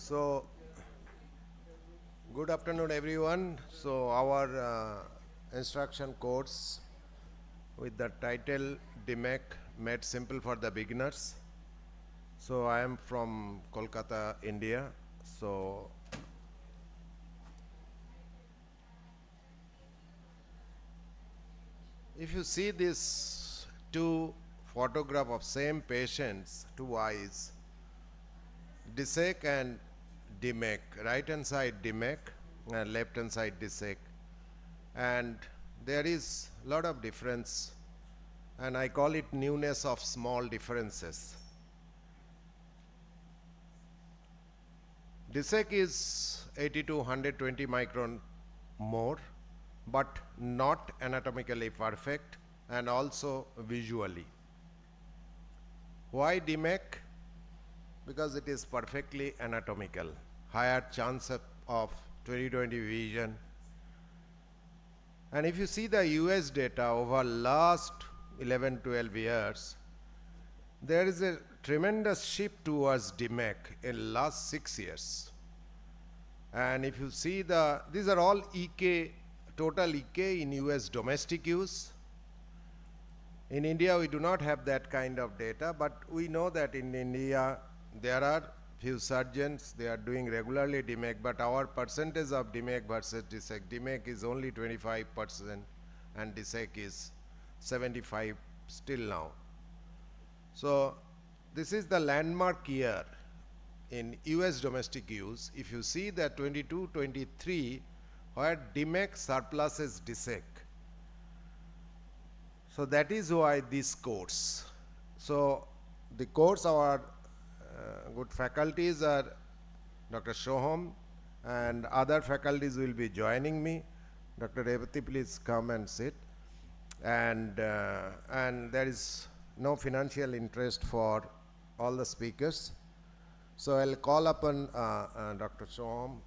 So, good afternoon, everyone. So, our instruction course with the title DMEK Made Simple for the Beginners. So, I am from Kolkata, India. So, if you see this two photograph of same patients, two eyes, DSEK and DMEK, right hand side DMEK and left hand side DSEK, and there is a lot of difference, and I call it newness of small differences. DSEK is 80 to 120 micron more, but not anatomically perfect and also visually. Why DMEK? Because it is perfectly anatomical, higher chance of 20/20 vision. And if you see the US data over last 11-12 years, there is a tremendous shift towards DMEK in last 6 years. And if you see these are all EK, total EK in US domestic use. In India, we do not have that kind of data, but we know that in India, there are few surgeons, they are doing regularly DMEK, but our percentage of DMEK versus DSEK, DMEK is only 25% and DSEK is 75 still now. So this is the landmark year in US domestic use. If you see that 22-23, where DMEK surpluses DSEK. So that is why this course. So the course, our good faculties are Dr. Shoham, and other faculties will be joining me. Dr. Revati, please come and sit. And there is no financial interest for all the speakers. So I'll call upon Dr. Shoham.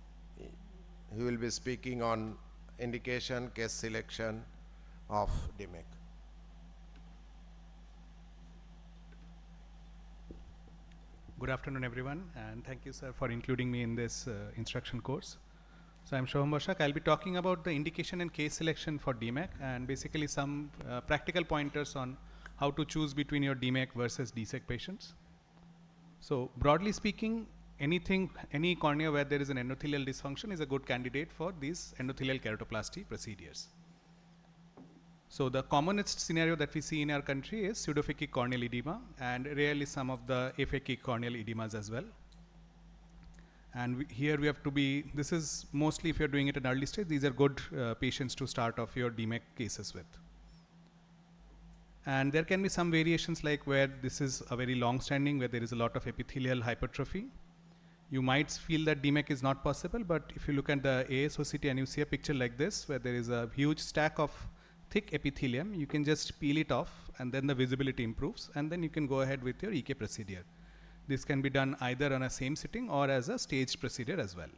He will be speaking on indication, case selection of DMEK. Good afternoon, everyone, and thank you, sir, for including me in this instruction course. So I'm Shoham Bashak. I'll be talking about the indication and case selection for DMEK and basically some practical pointers on how to choose between your DMEK versus DSEK patients. So broadly speaking, any cornea where there is an endothelial dysfunction is a good candidate for these endothelial keratoplasty procedures. So the commonest scenario that we see in our country is pseudophakic corneal edema and rarely some of the aphakic corneal edemas as well. And here we have to be, this is mostly if you're doing it at early stage, these are good patients to start off your DMEK cases with. And there can be some variations like where this is a very long standing, where there is a lot of epithelial hypertrophy. You might feel that DMEK is not possible, but if you look at the AIOS2025-IC102-DMEK and you see a picture like this, where there is a huge stack of thick epithelium, you can just peel it off and then the visibility improves and then you can go ahead with your EK procedure. This can be done either on a same sitting or as a staged procedure as well.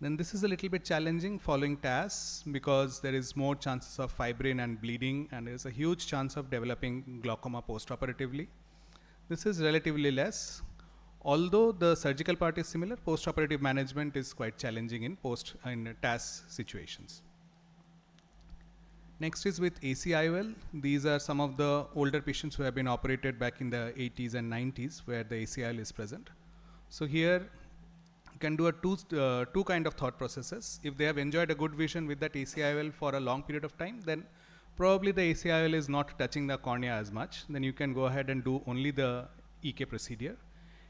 Then this is a little bit challenging following TAS because there is more chances of fibrin and bleeding and there is a huge chance of developing glaucoma postoperatively. This is relatively less. Although the surgical part is similar, postoperative management is quite challenging in TAS situations. Next is with ACIOL. These are some of the older patients who have been operated back in the 80s and 90s where the ACIOL is present. So here you can do two kind of thought processes. If they have enjoyed a good vision with that ACIOL for a long period of time, then probably the ACIOL is not touching the cornea as much. Then you can go ahead and do only the EK procedure.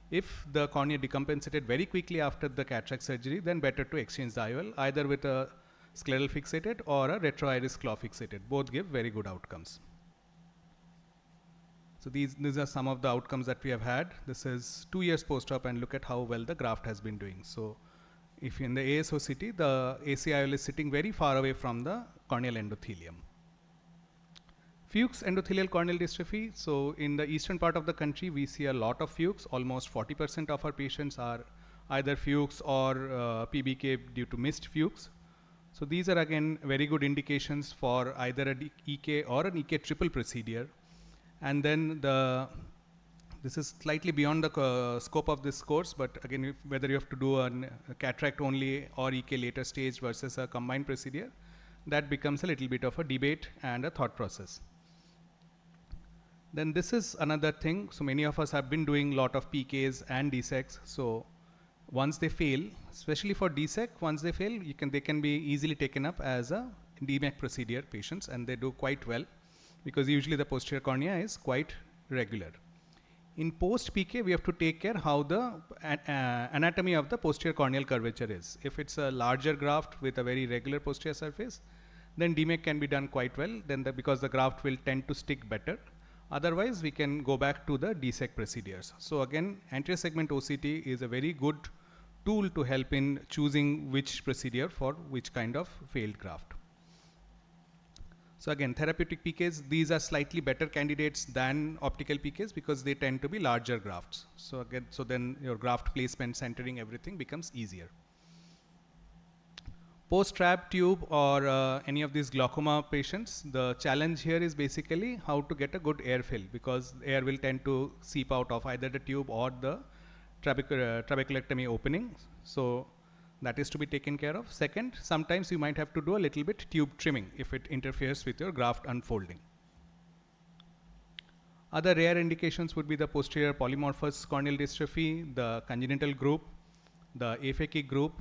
If the cornea decompensated very quickly after the cataract surgery, then better to exchange the IOL either with a scleral fixated or a retroiris claw fixated. Both give very good outcomes. So these are some of the outcomes that we have had. This is 2 years post-op and look at how well the graft has been doing. So if in the AIOS2025, the ACIOL is sitting very far away from the corneal endothelium. Fuchs endothelial corneal dystrophy. So in the eastern part of the country, we see a lot of Fuchs. Almost 40% of our patients are either Fuchs or PBK due to missed Fuchs. So these are again very good indications for either an EK or an EK triple procedure. And then the This is slightly beyond the scope of this course, but again, whether you have to do a cataract only or EK later stage versus a combined procedure, that becomes a little bit of a debate and a thought process. Then this is another thing. So many of us have been doing a lot of PKs and DSECs. So once they fail, especially for DSEC, once they fail, they can be easily taken up as a DMEK procedure patients, and they do quite well because usually the posterior cornea is quite regular. In post PK, we have to take care how the anatomy of the posterior corneal curvature is. If it's a larger graft with a very regular posterior surface, then DMEK can be done quite well. Then because the graft will tend to stick better. Otherwise, we can go back to the DSEC procedures. So again, anterior segment OCT is a very good tool to help in choosing which procedure for which kind of failed graft. So again, therapeutic PKs, these are slightly better candidates than optical PKs because they tend to be larger grafts. So again, so then your graft placement, centering, everything becomes easier. Post-trab tube or any of these glaucoma patients, the challenge here is basically how to get a good air fill because air will tend to seep out of either the tube or the trabeculectomy opening. So that is to be taken care of. Second, sometimes you might have to do a little bit tube trimming if it interferes with your graft unfolding. Other rare indications would be the posterior polymorphous corneal dystrophy, the congenital group, the aphakic group.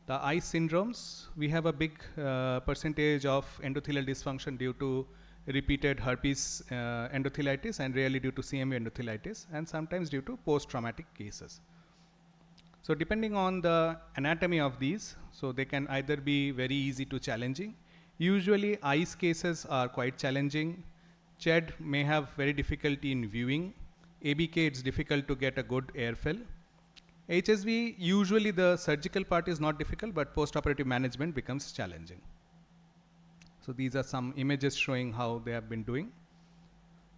The eye syndromes, we have a big percentage of endothelial dysfunction due to repeated herpes endothelitis and rarely due to CMV endothelitis and sometimes due to post-traumatic cases. So depending on the anatomy of these, so they can either be very easy to challenging. Usually eyes cases are quite challenging. CHED may have very difficulty in viewing. ABK, it's difficult to get a good air fill. HSV, usually the surgical part is not difficult, but post-operative management becomes challenging. So these are some images showing how they have been doing.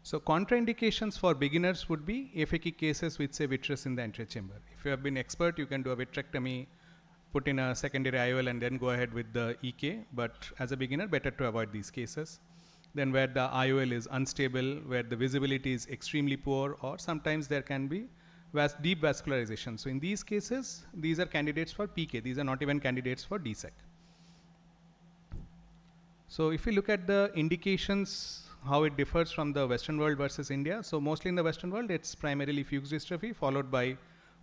So contraindications for beginners would be aphakic cases with say vitreous in the anterior chamber. If you have been expert, you can do a vitrectomy, put in a secondary IOL and then go ahead with the EK, but as a beginner, better to avoid these cases. Then where the IOL is unstable, where the visibility is extremely poor, or sometimes there can be deep vascularization. So in these cases, these are candidates for PK. These are not even candidates for DSEC. So if we look at the indications, how it differs from the Western world versus India. So mostly in the Western world, it's primarily Fuchs dystrophy, followed by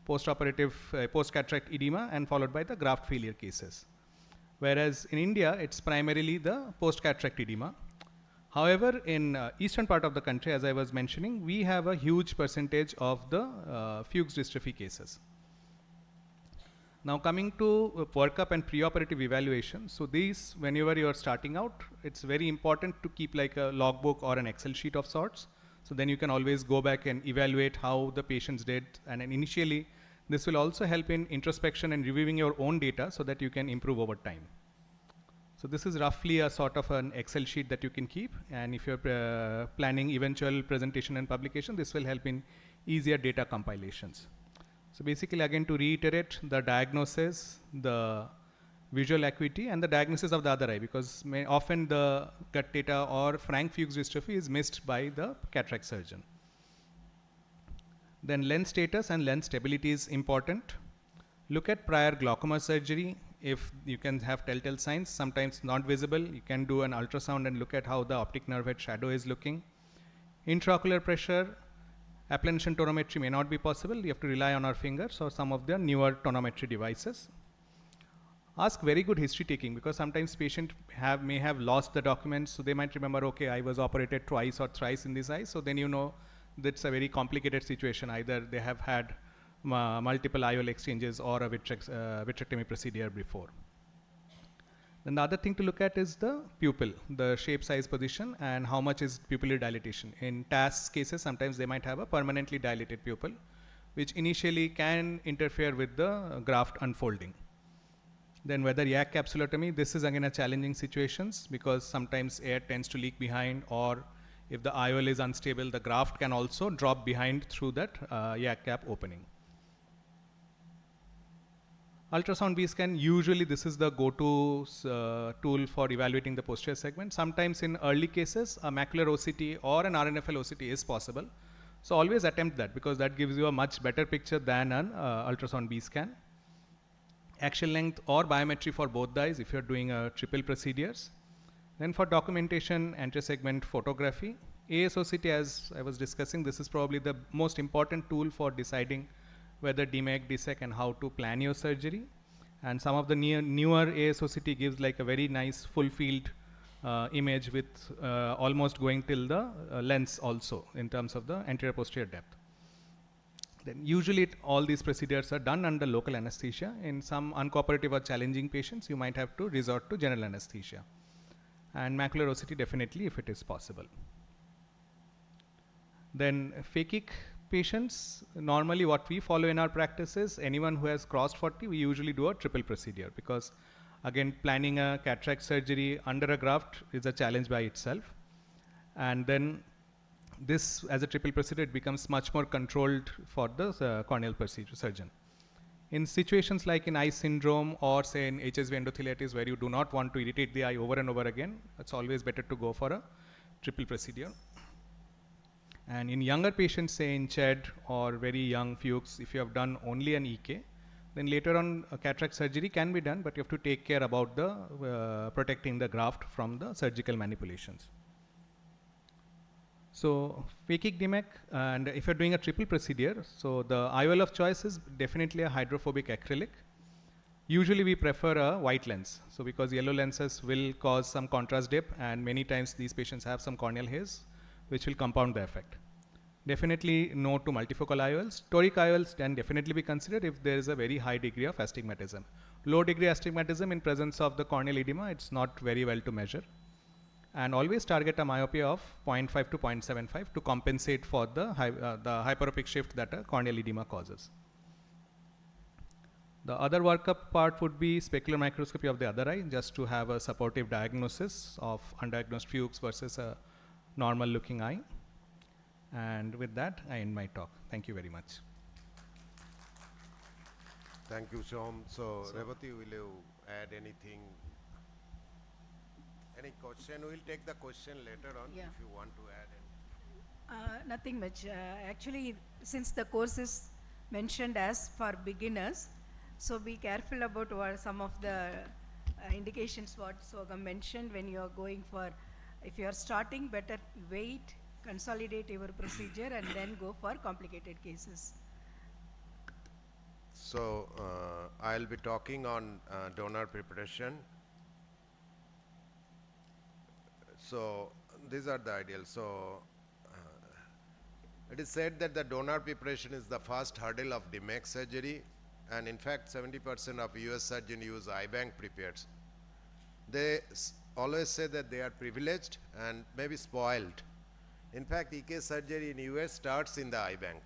post-operative post-cataract edema, and followed by the graft failure cases. Whereas in India, it's primarily the post-cataract edema. However, in eastern part of the country, as I was mentioning, we have a huge percentage of the Fuchs dystrophy cases. Now coming to workup and preoperative evaluation. So these, whenever you are starting out, it's very important to keep like a logbook or an Excel sheet of sorts. So then you can always go back and evaluate how the patients did. And then initially, this will also help in introspection and reviewing your own data so that you can improve over time. So this is roughly a sort of an Excel sheet that you can keep, and if you're planning eventual presentation and publication, this will help in easier data compilations. So basically, again, to reiterate, the diagnosis, the visual acuity, and the diagnosis of the other eye, because often the gut data or frank Fuchs dystrophy is missed by the cataract surgeon. Then lens status and lens stability is important. Look at prior glaucoma surgery. If you can have telltale signs, sometimes not visible, you can do an ultrasound and look at how the optic nerve head shadow is looking. Intraocular pressure, applanation tonometry may not be possible. You have to rely on our fingers or some of the newer tonometry devices. Ask very good history taking, because sometimes patient may have lost the documents, so they might remember, okay, I was operated twice or thrice in this eye, so then you know that's a very complicated situation. Either they have had multiple IOL exchanges or a vitrectomy procedure before. Then the other thing to look at is the pupil, the shape, size, position, and how much is pupillary dilatation. In TAS cases, sometimes they might have a permanently dilated pupil, which initially can interfere with the graft unfolding. Then whether YAG capsulotomy, this is again a challenging situation because sometimes air tends to leak behind, or if the IOL is unstable, the graft can also drop behind through that YAG cap opening. Ultrasound B-scan, usually this is the go-to tool for evaluating the posterior segment. Sometimes in early cases, a macular OCT or an RNFL OCT is possible. So always attempt that, because that gives you a much better picture than an ultrasound B scan. Axial length or biometry for both the eyes if you're doing triple procedures. Then for documentation, anti-segment photography. ASOCT, as I was discussing, this is probably the most important tool for deciding whether DMEK, DSEK, and how to plan your surgery. And some of the newer ASOCT gives like a very nice full field image with almost going till the lens also in terms of the anterior posterior depth. Then usually all these procedures are done under local anesthesia. In some uncooperative or challenging patients, you might have to resort to general anesthesia. And macular OCT definitely if it is possible. Then phakic patients, normally what we follow in our practice is anyone who has crossed 40, we usually do a triple procedure, because again planning a cataract surgery under a graft is a challenge by itself. And then this as a triple procedure, it becomes much more controlled for the corneal procedure surgeon. In situations like in eye syndrome or say in HSV endotheliitis where you do not want to irritate the eye over and over again, it's always better to go for a triple procedure. And in younger patients, say in CHED or very young Fuchs, if you have done only an EK, then later on cataract surgery can be done, but you have to take care about the protecting the graft from the surgical manipulations. So phakic DMEK, and if you're doing a triple procedure, so the IOL of choice is definitely a hydrophobic acrylic. Usually we prefer a white lens, so because yellow lenses will cause some contrast dip, and many times these patients have some corneal haze which will compound the effect. Definitely no to multifocal IOLs. Toric IOLs can definitely be considered if there is a very high degree of astigmatism. Low degree astigmatism in presence of the corneal edema, it's not very well to measure. And always target a myopia of 0.5 to 0.75 to compensate for the hyperopic shift that a corneal edema causes. The other workup part would be specular microscopy of the other eye, just to have a supportive diagnosis of undiagnosed Fuchs versus a normal looking eye. And with that, I end my talk. Thank you very much. Thank you, Shom. So Revati, will you add anything? Any question? We'll take the question later on if you want to add anything. Nothing much. Actually, since the course is mentioned as for beginners, so be careful about what some of the indications what Sogam mentioned when you are going for, if you are starting, better wait, consolidate your procedure and then go for complicated cases. So I'll be talking on donor preparation. So these are the ideals. So it is said that the donor preparation is the first hurdle of DMEK surgery, and in fact 70% of US surgeons use eye bank prepared. They always say that they are privileged and maybe spoiled. In fact, EK surgery in US starts in the eye bank.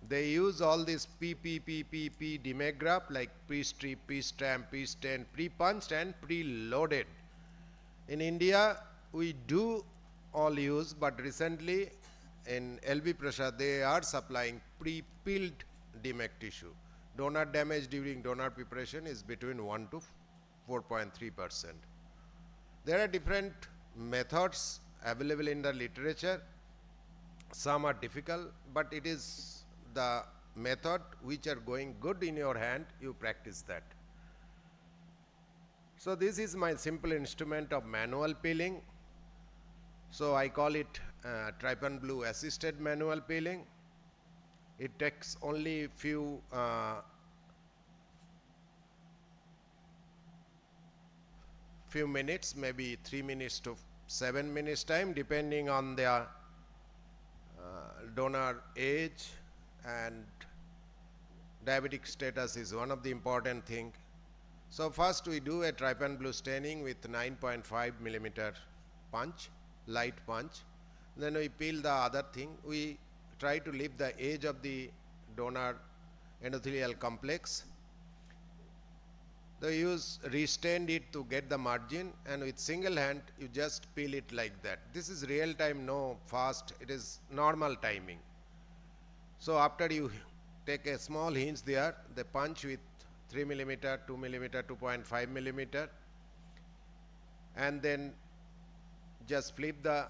They use all this PPPPP DMEK graft like pre-strip, pre-stamp, pre-stent, pre-punched and pre-loaded. In India, we do all use, but recently in LB Prasad, they are supplying pre-peeled DMEK tissue. Donor damage during donor preparation is between 1 to 4.3%. There are different methods available in the literature. Some are difficult, but it is the method which are going good in your hand, you practice that. So this is my simple instrument of manual peeling. So I call it trypan blue assisted manual peeling. It takes only few minutes, maybe 3 minutes to 7 minutes time, depending on the donor age, and diabetic status is one of the important thing. So first we do a trypan blue staining with 9.5 millimeter punch, light punch. Then we peel the other thing. We try to leave the edge of the donor endothelial complex. They use restain it to get the margin, and with single hand you just peel it like that. This is real time, no fast, it is normal timing. So after you take a small hinge there, they punch with 3 millimeter, 2 millimeter, 2.5 millimeter, and then just flip the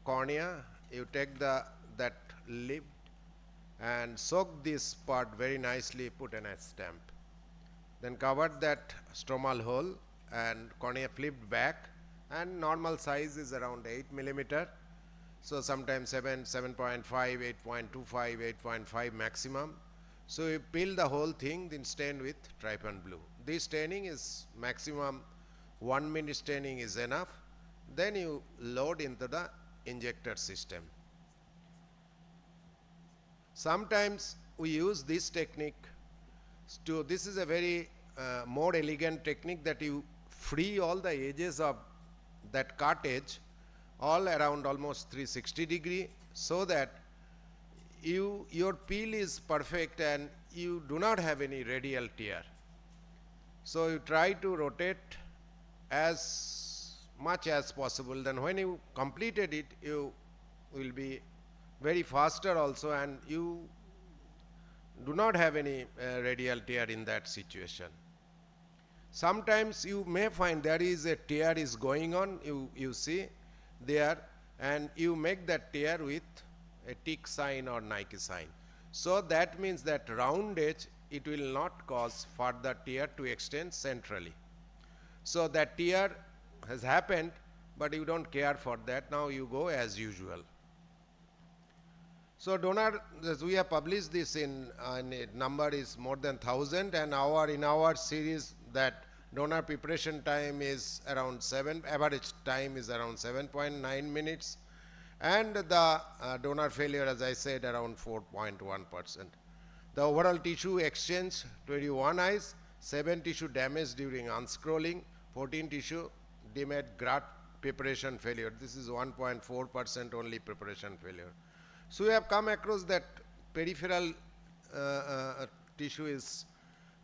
cornea. You take the that lid and soak this part very nicely, put in a stamp. Then covered that stromal hole and cornea flipped back, and normal size is around 8 millimeter. So sometimes 7, 7.5, 8.25, 8.5 maximum. So you peel the whole thing, then stain with trypan blue. This staining is maximum 1 minute staining is enough. Then you load into the injector system. Sometimes we use this technique to, this is a very more elegant technique that you free all the edges of that cartilage all around almost 360 degree, so that your peel is perfect and you do not have any radial tear. So you try to rotate as much as possible. Then when you completed it, you will be very faster also, and you do not have any radial tear in that situation. Sometimes you may find there is a tear is going on, you see there, and you make that tear with a tick sign or Nike sign. So that means that round edge, it will not cause further tear to extend centrally. So that tear has happened, but you don't care for that. Now you go as usual. So donor, as we have published this in number is more than 1,000, and in our series that donor preparation time is around average time is around 7.9 minutes, and the donor failure, as I said, around 4.1%. The overall tissue exchange 21 eyes, 7 tissue damage during unscrolling, 14 tissue DMEK graft preparation failure. This is 1.4% only preparation failure. So we have come across that peripheral tissue is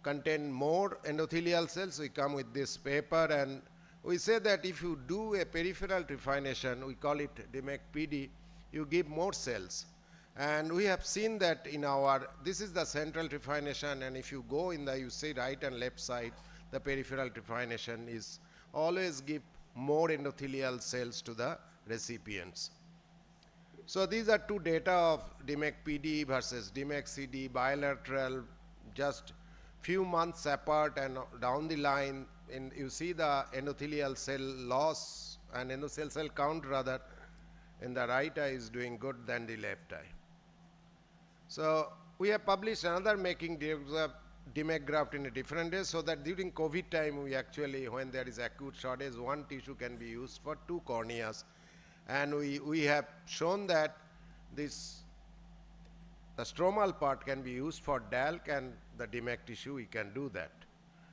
contain more endothelial cells. We come with this paper, and we say that if you do a peripheral trephination, we call it DMEK PD, you give more cells. And we have seen that in this is the central trephination, and if you go in you see right and left side, the peripheral trephination is always give more endothelial cells to the recipients. So these are two data of DMEK PD versus DMEK CD, bilateral, just few months apart, and down the line, you see the endothelial cell loss and endothelial cell count rather in the right eye is doing good than the left eye. So we have published another making DMEK graft in a different way, so that during COVID time, we actually, when there is acute shortage, one tissue can be used for 2 corneas. And we have shown that the stromal part can be used for DALK, and the DMEK tissue, we can do that.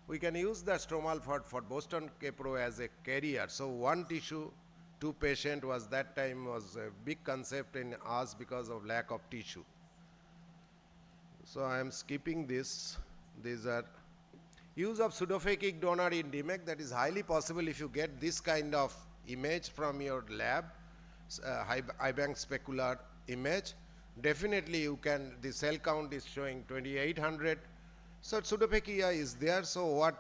We can use the stromal part for Boston K-Pro as a carrier. So 1 tissue, 2 patient was that time was a big concept in us because of lack of tissue. So I am skipping this. These are use of pseudophakic donor in DMEK. That is highly possible if you get this kind of image from your lab, eye bank specular image. Definitely you can, the cell count is showing 2800. So pseudophakia is there. So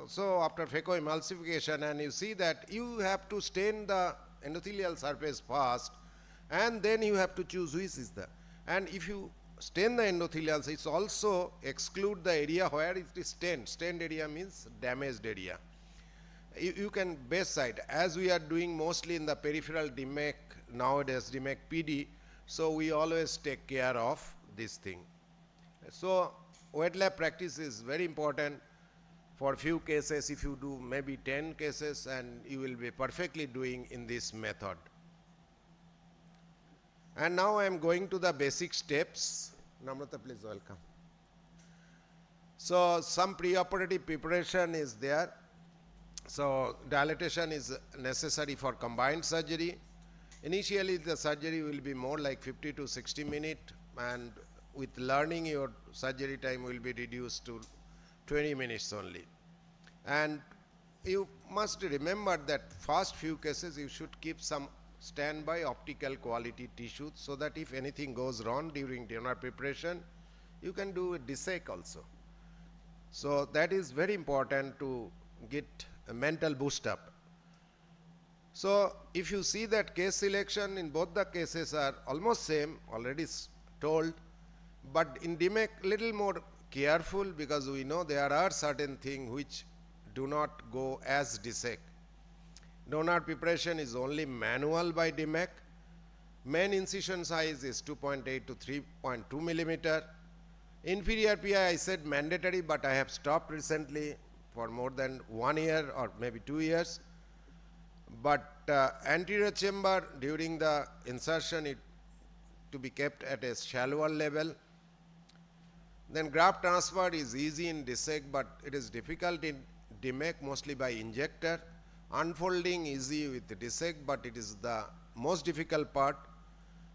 so after phacoemulsification, and you see that you have to stain the endothelial surface first, and then you have to choose which is the, and if you stain the endothelial, it's also exclude the area where it is stained. Stained area means damaged area. You can base side, as we are doing mostly in the peripheral DMEK nowadays, DMEK PD, so we always take care of this thing. So wet lab practice is very important for few cases. If you do maybe 10 cases, and you will be perfectly doing in this method. And now I am going to the basic steps. Namrata, please welcome. So some preoperative preparation is there. So dilatation is necessary for combined surgery. Initially the surgery will be more like 50 to 60 minutes, and with learning your surgery time will be reduced to 20 minutes only. And you must remember that first few cases you should keep some standby optical quality tissue, so that if anything goes wrong during donor preparation, you can do a dissect also. So that is very important to get a mental boost up. So if you see that case selection in both the cases are almost same, already told, but in DMEK little more careful because we know there are certain things which do not go as DSEK. Donor preparation is only manual by DMEK. Main incision size is 2.8 to 3.2 millimeter. Inferior PI I said mandatory, but I have stopped recently for more than 1 year or maybe 2 years. But anterior chamber during the insertion it to be kept at a shallower level. Then graft transfer is easy in DSEK, but it is difficult in DMEK, mostly by injector. Unfolding easy with the DSEK, but it is the most difficult part,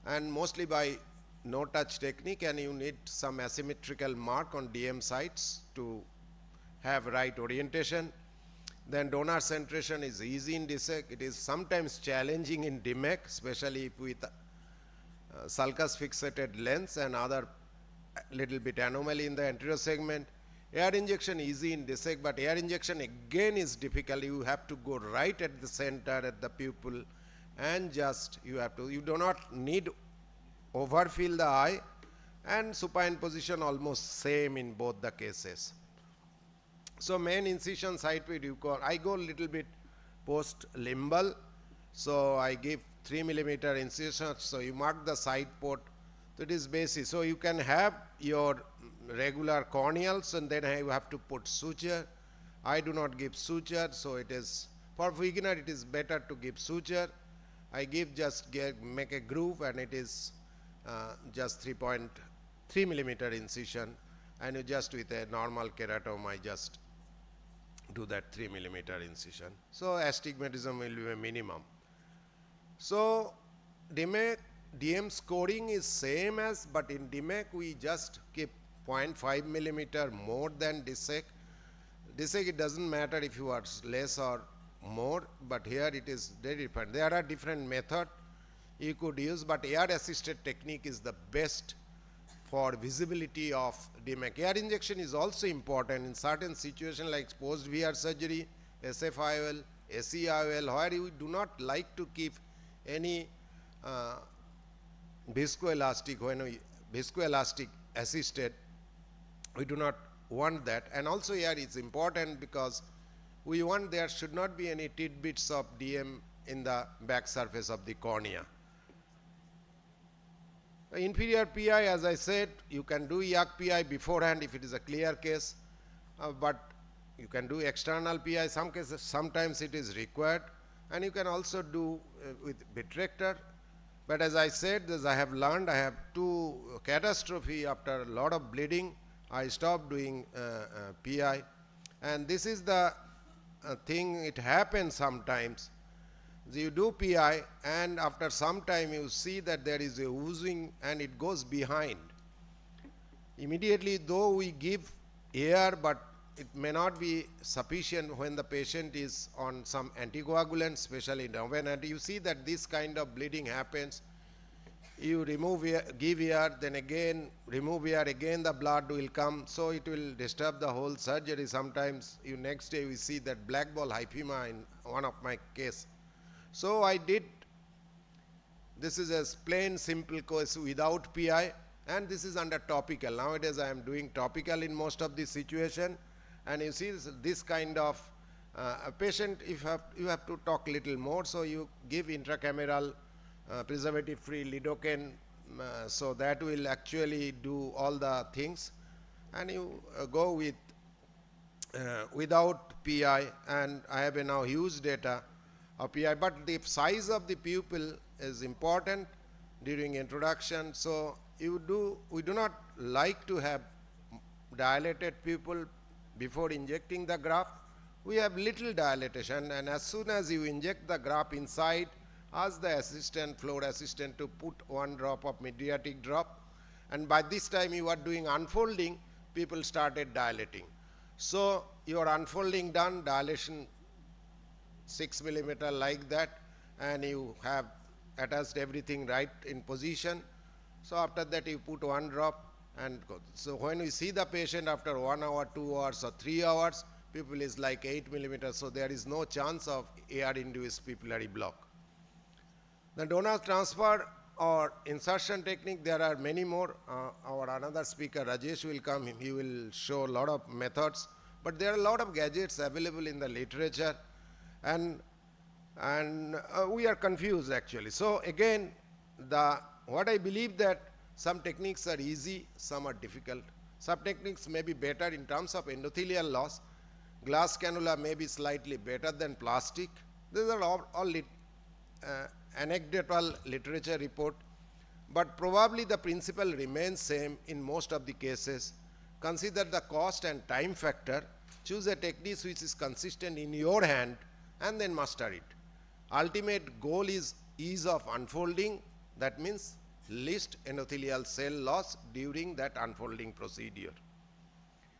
and mostly by no touch technique, and you need some asymmetrical mark on DM sites to have right orientation. Then donor centration is easy in DSEK. It is sometimes challenging in DMEK, especially with sulcus fixated lens and other little bit anomaly in the anterior segment. Air injection easy in DSEK, but air injection again is difficult. You have to go right at the center at the pupil, and just you do not need overfill the eye, and supine position almost same in both the cases. So main incision site we do, I go little bit post limbal, so I give 3 millimeter incision, so you mark the side port. That is basic. So you can have your regular corneals and then you have to put suture. I do not give suture, so it is for beginner it is better to give suture. I give make a groove, and it is just 3.3 millimeter incision, and you just with a normal keratome I just do that 3 millimeter incision. So astigmatism will be a minimum. So DM scoring is same as, but in DMEK we just keep 0.5 millimeter more than DSEK. DSEK it doesn't matter if you are less or more, but here it is very different. There are different methods you could use, but air assisted technique is the best for visibility of DMEK. Air injection is also important in certain situations like post-VR surgery, SFIOL, SEIOL, where you do not like to keep any viscoelastic, viscoelastic assisted, we do not want that. And also here it's important because we want there should not be any tidbits of DM in the back surface of the cornea. Inferior PI, as I said, you can do YAG PI beforehand if it is a clear case, but you can do external PI. Some cases, sometimes it is required, and you can also do with vitrector. But as I said, as I have learned, I have two catastrophe after a lot of bleeding. I stopped doing PI, and this is the thing. It happens sometimes. You do PI, and after some time you see that there is a oozing and it goes behind. Immediately, though we give air, but it may not be sufficient when the patient is on some anticoagulant, especially when you see that this kind of bleeding happens, you remove air, give air, then again remove air, again the blood will come, so it will disturb the whole surgery. Sometimes you next day we see that black ball hyphema in one of my case. So I did, this is a plain simple course without PI, and this is under topical. Nowadays I am doing topical in most of the situation, and you see this kind of a patient, if you have to talk little more, so you give intracameral preservative free lidocaine, so that will actually do all the things, and you go with without PI, and I have now huge data of PI, but the size of the pupil is important during introduction. So we do not like to have dilated pupil before injecting the graft. We have little dilatation, and as soon as you inject the graft inside, ask the assistant, floor assistant, to put 1 drop of Mediatic drop, and by this time you are doing unfolding, people started dilating. So your unfolding done, dilation 6 millimeter like that, and you have attached everything right in position. So after that you put 1 drop and go. So when we see the patient after 1 hour, 2 hours or 3 hours, pupil is like 8 millimeters, so there is no chance of air-induced pupillary block. The donor transfer or insertion technique, there are many more. Our another speaker, Rajesh, will come. He will show a lot of methods. But there are a lot of gadgets available in the literature, and we are confused actually. So again, what I believe that some techniques are easy, some are difficult. Some techniques may be better in terms of endothelial loss. Glass cannula may be slightly better than plastic. These are all anecdotal literature report, but probably the principle remains same in most of the cases. Consider the cost and time factor, choose a technique which is consistent in your hand, and then master it. Ultimate goal is ease of unfolding, that means least endothelial cell loss during that unfolding procedure.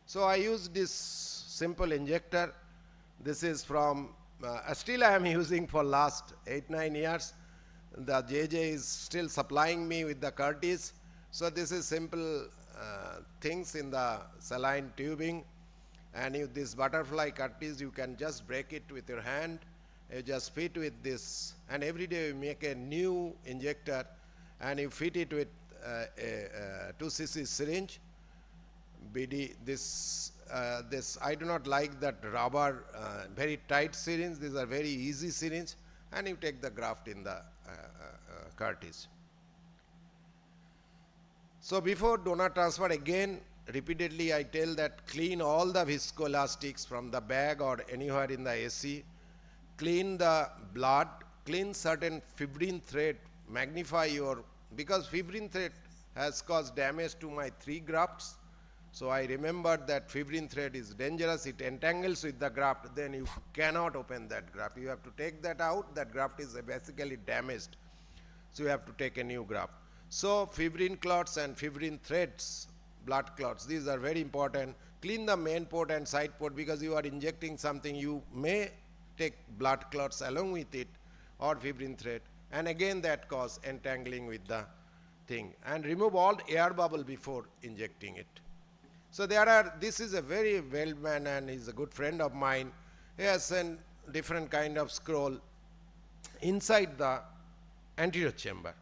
So I use this simple injector. This is from, still I am using for last 8-9 years. The JJ is still supplying me with the Curtis. So this is simple things in the saline tubing. And with this butterfly Curtis, you can just break it with your hand. You just fit with this. And every day you make a new injector and you fit it with a 2 cc syringe. BD, this I do not like that rubber, very tight syringe. These are very easy syringe, and you take the graft in the Curtis. So before donor transfer, again, repeatedly I tell that clean all the viscoelastics from the bag or anywhere in the AC, clean the blood, clean certain fibrin thread, magnify your, because fibrin thread has caused damage to my 3 grafts. So I remembered that fibrin thread is dangerous, it entangles with the graft, then you cannot open that graft. You have to take that out, that graft is basically damaged. So you have to take a new graft. So fibrin clots and fibrin threads, blood clots, these are very important. Clean the main port and side port, because you are injecting something, you may take blood clots along with it or fibrin thread, and again that cause entangling with the thing. And remove all air bubble before injecting it. So this is a very well man and he's a good friend of mine. He has a different kind of scroll inside the anterior chamber.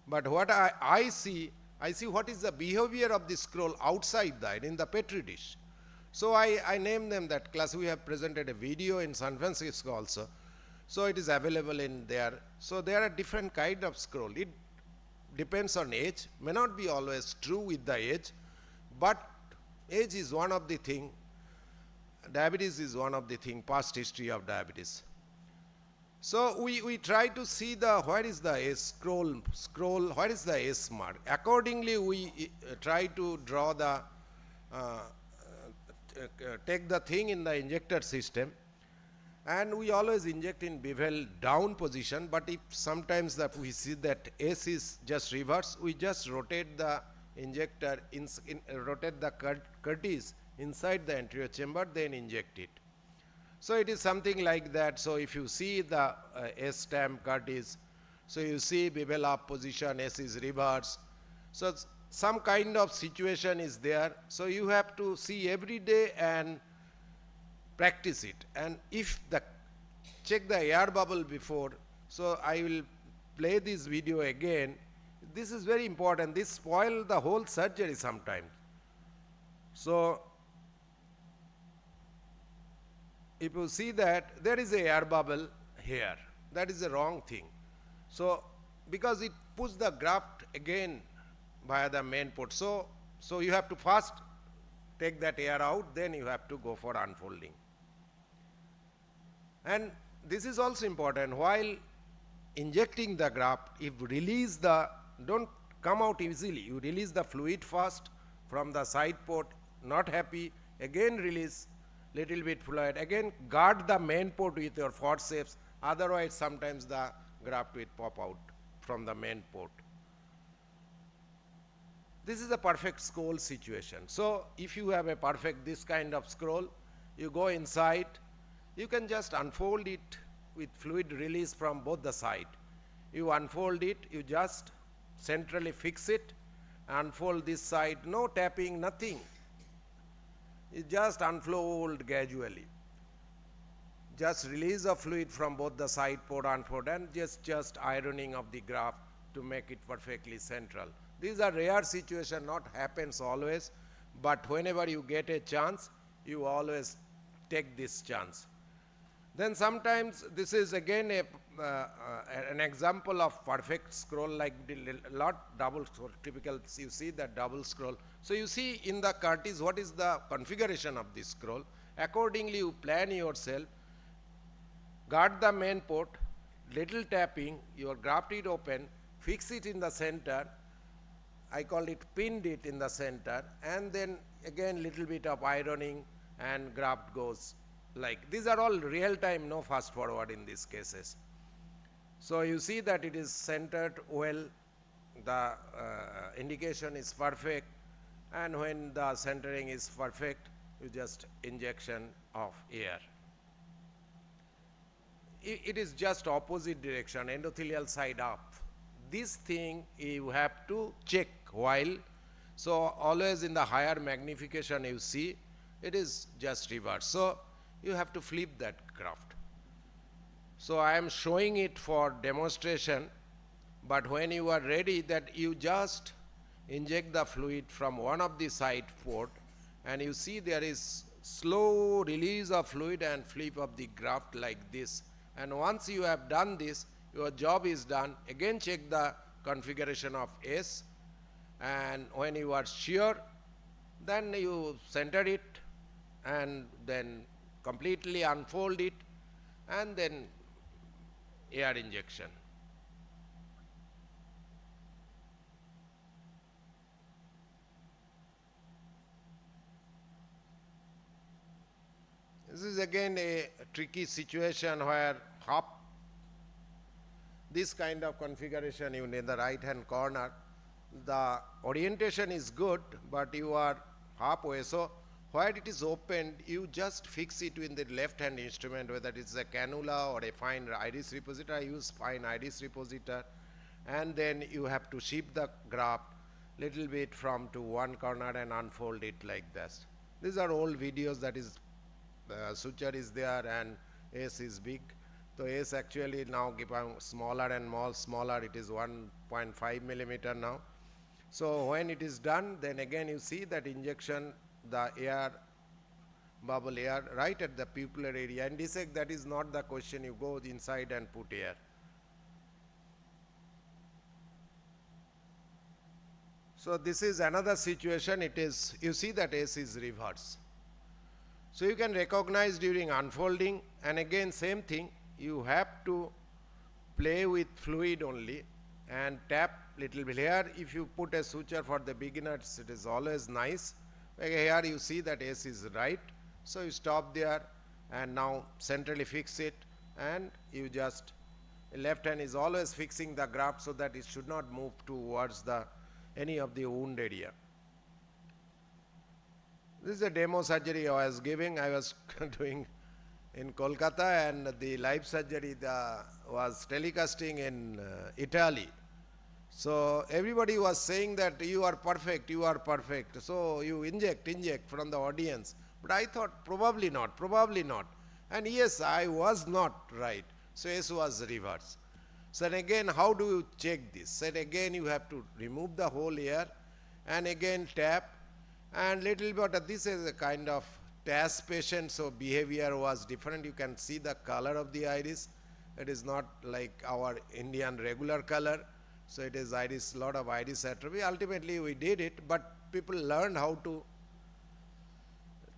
But what I see what is the behavior of the scroll outside that in the petri dish. So I named them that class. We have presented a video in San Francisco also. So it is available in there. So there are different kind of scroll. It depends on age, may not be always true with the age, but age is one of the thing, diabetes is one of the thing, past history of diabetes. So we try to see where is the S scroll, where is the S mark. Accordingly, we try to draw the, take the thing in the injector system, and we always inject in bevel down position, but if sometimes that we see that S is just reverse, we just rotate the injector, rotate the Curtis inside the anterior chamber, then inject it. So it is something like that. So if you see the S stamp Curtis, so you see bevel up position, S is reverse. So some kind of situation is there. So you have to see every day and practice it. And if check the air bubble before, so I will play this video again. This is very important. This spoils the whole surgery sometimes. So if you see that there is a air bubble here, that is the wrong thing. So because it pushes the graft again via the main port. So you have to first take that air out, then you have to go for unfolding. And this is also important. While injecting the graft, if release don't come out easily. You release the fluid first from the side port, not happy, again release little bit fluid, again guard the main port with your forceps, otherwise sometimes the graft will pop out from the main port. This is a perfect scroll situation. So if you have a perfect this kind of scroll, you go inside, you can just unfold it with fluid release from both the side. You unfold it, you just centrally fix it, unfold this side, no tapping, nothing. You just unfold gradually. just release of fluid from both the side port and port and just ironing of the graft to make it perfectly central. These are rare situation, not happens always, but whenever you get a chance, you always take this chance. Then sometimes this is again an example of perfect scroll, like the lot double scroll, typical you see that double scroll. So you see in the Curtis what is the configuration of this scroll. Accordingly you plan yourself, guard the main port, little tapping, your graft it open, fix it in the center, I call it pinned it in the center, and then again little bit of ironing and graft goes like. These are all real time, no fast forward in these cases. So you see that it is centered well, the indication is perfect, and when the centering is perfect, you just injection of air. It is just opposite direction, endothelial side up. This thing you have to check while, so always in the higher magnification you see, it is just reverse. So you have to flip that graft. So I am showing it for demonstration, but when you are ready, that you just inject the fluid from one of the side port, and you see there is slow release of fluid and flip of the graft like this. And once you have done this, your job is done. Again check the configuration of S, and when you are sure, then you center it and then completely unfold it, and then air injection. This is again a tricky situation where this kind of configuration you in the right hand corner, the orientation is good, but you are halfway. So where it is opened, you just fix it in the left hand instrument, whether it is a cannula or a fine iris repositor. I use fine iris repositor, and then you have to shift the graft little bit from to one corner and unfold it like this. These are old videos, that is suture is there and S is big. So S actually now become smaller and smaller, it is 1.5 millimeter now. So when it is done, then again you see that injection, the air, bubble air right at the pupillary area, and dissect, that is not the question, you go inside and put air. So this is another situation, it is, you see that S is reverse. So you can recognize during unfolding, and again same thing, you have to play with fluid only and tap little bit. Here if you put a suture for the beginners, it is always nice. Here you see that S is right, so you stop there and now centrally fix it, and you just, left hand is always fixing the graft so that it should not move towards the any of the wound area. This is a demo surgery I was giving. I was doing in Kolkata, and the live surgery was telecasting in Italy. So everybody was saying that you are perfect, you are perfect. So you inject from the audience. But I thought probably not. And yes, I was not right. So S was reverse. So again, how do you check this? So again, you have to remove the whole air and again tap, and little bit, this is a kind of TAS patient, so behavior was different. You can see the color of the iris. It is not like our Indian regular color. So it is iris, lot of iris atrophy. Ultimately we did it, but people learned how to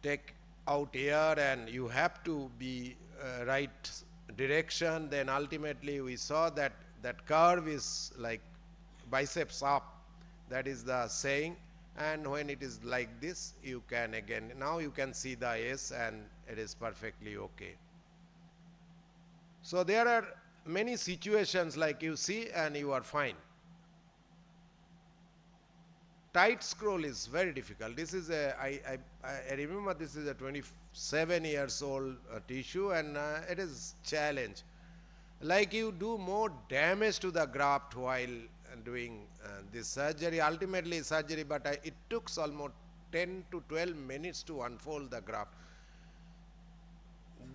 take out air, and you have to be right direction. Then ultimately we saw that that curve is like biceps up. That is the saying. And when it is like this, you can again, now you can see the S and it is perfectly okay. So there are many situations like you see and you are fine. Tight scroll is very difficult. This is I remember this is a 27 years old tissue, and it is challenge. Like you do more damage to the graft while doing this surgery, ultimately surgery, but it took almost 10 to 12 minutes to unfold the graft.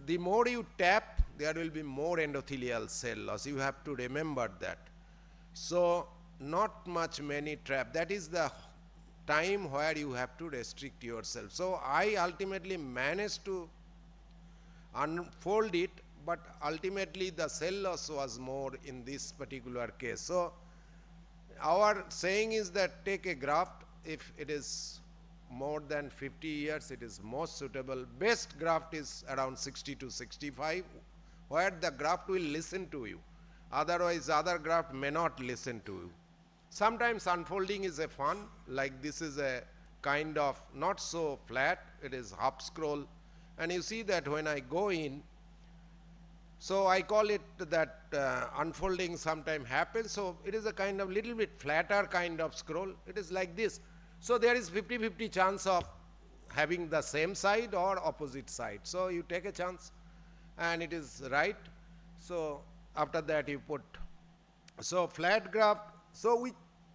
the more you tap, there will be more endothelial cell loss. You have to remember that. So not much many trap. That is the time where you have to restrict yourself. So I ultimately managed to unfold it, but ultimately the cell loss was more in this particular case. So our saying is that take a graft if it is more than 50 years, it is most suitable. Best graft is around 60 to 65, where the graft will listen to you. Otherwise, other graft may not listen to you. Sometimes unfolding is a fun, like this is a kind of not so flat, it is half scroll. And you see that when I go in, so I call it that unfolding sometime happens. So it is a kind of little bit flatter kind of scroll. It is like this. So there is 50-50 chance of having the same side or opposite side. So you take a chance and it is right. So after that you put, so flat graft. So we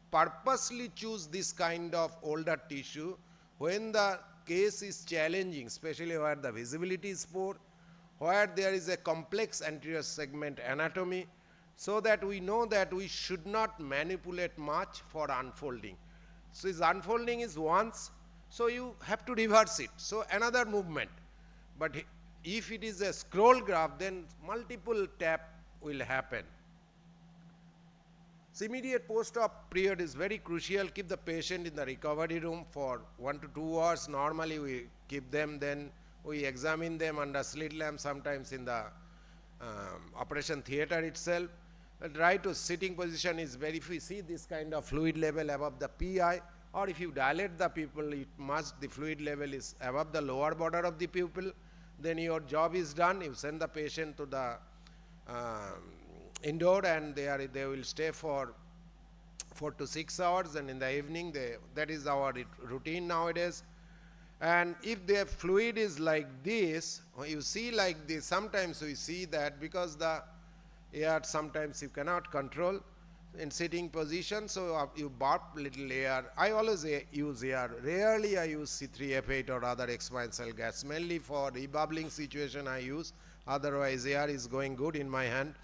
purposely choose this kind of older tissue when the case is challenging, especially where the visibility is poor, where there is a complex anterior segment anatomy, so that we know that we should not manipulate much for unfolding. So this unfolding is once, so you have to reverse it. So another movement. But if it is a scroll graft, then multiple tap will happen. So immediate post-op period is very crucial. Keep the patient in the recovery room for 1 to 2 hours. Normally we keep them, then we examine them under slit lamp, sometimes in the operation theater itself. Right to sitting position is very, if we see this kind of fluid level above the PI, or if you dilate the pupil, it must, the fluid level is above the lower border of the pupil, then your job is done. You send the patient to the indoor, and they will stay for 4 to 6 hours, and in the evening, that is our routine nowadays. And if the fluid is like this, you see like this, sometimes we see that because the air sometimes you cannot control in sitting position, so you burp little air. I always use air. Rarely I use C3F8 or other expansal gas. Mainly for rebubbling situation I use. Otherwise air is going good in my hand.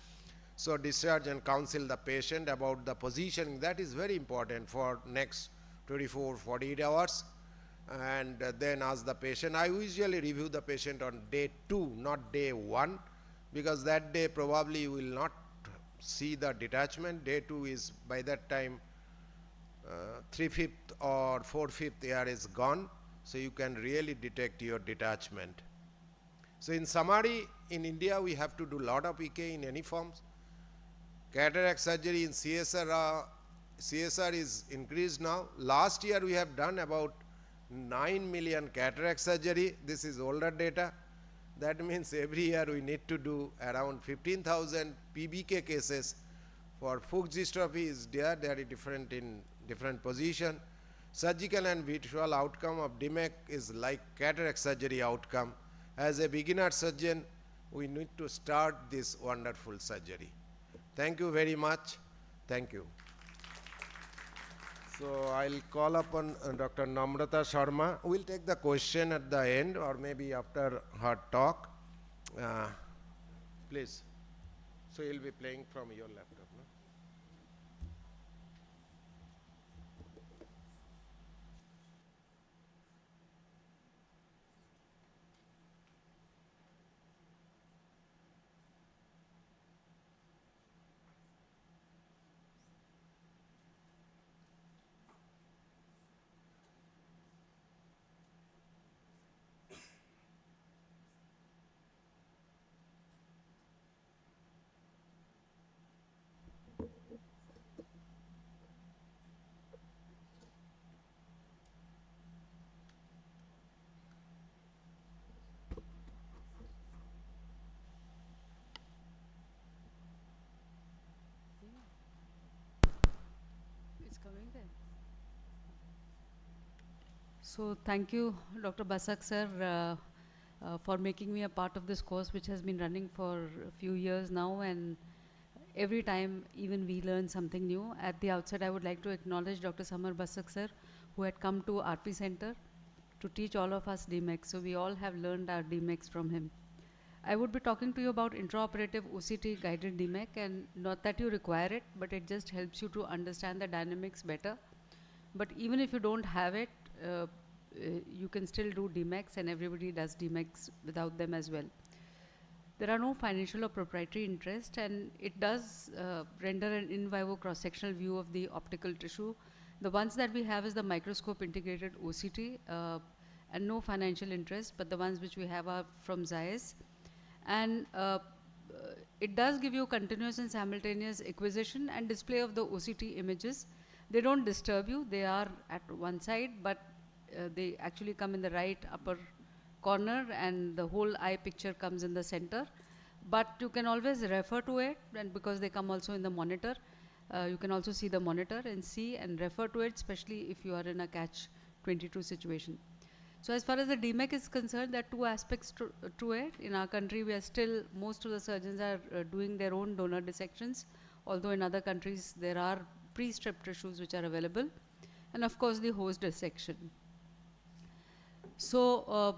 So discharge and counsel the patient about the positioning. That is very important for next 24-48 hours. And then ask the patient. I usually review the patient on day 2, not day 1, because that day probably you will not see the detachment. Day 2 is by that time 3/5 or 4/5 air is gone, so you can really detect your detachment. So in summary, in India we have to do a lot of EK in any forms. Cataract surgery in CSR is increased now. Last year we have done about 9 million cataract surgery. This is older data. That means every year we need to do around 15,000 PBK cases. For Fuchs dystrophy is there, they are different in different position. Surgical and visual outcome of DMEK is like cataract surgery outcome. As a beginner surgeon, we need to start this wonderful surgery. Thank you very much. Thank you. So I'll call upon Dr. Namrata Sharma. We'll take the question at the end or maybe after her talk. Please. So you'll be playing from your laptop, no? It's coming there. So thank you, Dr. Basak sir, for making me a part of this course, which has been running for a few years now, and every time even we learn something new. At the outset, I would like to acknowledge Dr. Samar Basak sir, who had come to RP Center to teach all of us DMEK. So we all have learned our DMEKs from him. I would be talking to you about intraoperative OCT guided DMEK, and not that you require it, but it just helps you to understand the dynamics better. But even if you don't have it, you can still do DMEKs, and everybody does DMEKs without them as well. There are no financial or proprietary interest, and it does render an in vivo cross-sectional view of the optical tissue. The ones that we have is the microscope integrated OCT, and no financial interest, but the ones which we have are from Zeiss. And it does give you continuous and simultaneous acquisition and display of the OCT images. They don't disturb you, they are at one side, but they actually come in the right upper corner, and the whole eye picture comes in the center. But you can always refer to it, and because they come also in the monitor, you can also see the monitor and see and refer to it, especially if you are in a catch-22 situation. So as far as the DMEK is concerned, there are two aspects to it. In our country, we are still, most of the surgeons are doing their own donor dissections, although in other countries there are pre-stripped tissues which are available, and of course the host dissection. So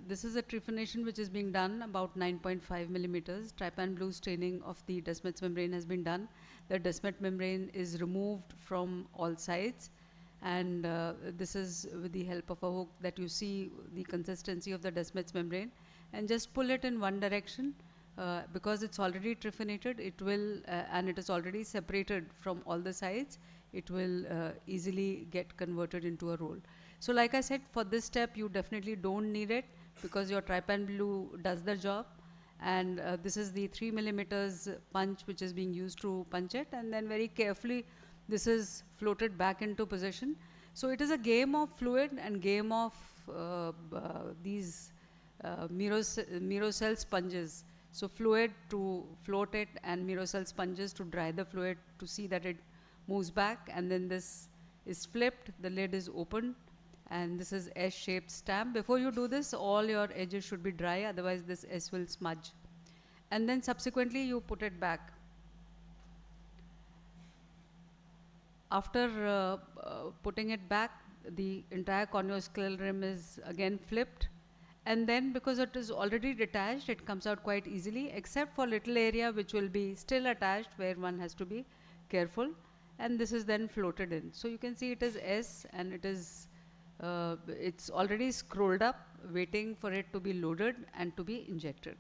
this is a trephination which is being done about 9.5 millimeters. Trypan blue staining of the Descemet's membrane has been done. The Descemet membrane is removed from all sides, and this is with the help of a hook that you see the consistency of the Descemet's membrane, and just pull it in one direction. Because it's already trephinated, it will, and it is already separated from all the sides, it will easily get converted into a roll. So like I said, for this step, you definitely don't need it, because your Trypan blue does the job. And this is the 3 millimeters punch which is being used to punch it, and then very carefully this is floated back into position. So it is a game of fluid and game of these Mirocell sponges. So fluid to float it, and Mirocell sponges to dry the fluid to see that it moves back, and then this is flipped, the lid is opened, and this is S-shaped stamp. Before you do this, all your edges should be dry, otherwise this S will smudge. And then subsequently you put it back. After putting it back, the entire corneoscleral rim is again flipped, and then because it is already detached, it comes out quite easily, except for little area which will be still attached, where one has to be careful, and this is then floated in. So you can see it is S, and it is it's already scrolled up, waiting for it to be loaded and to be injected.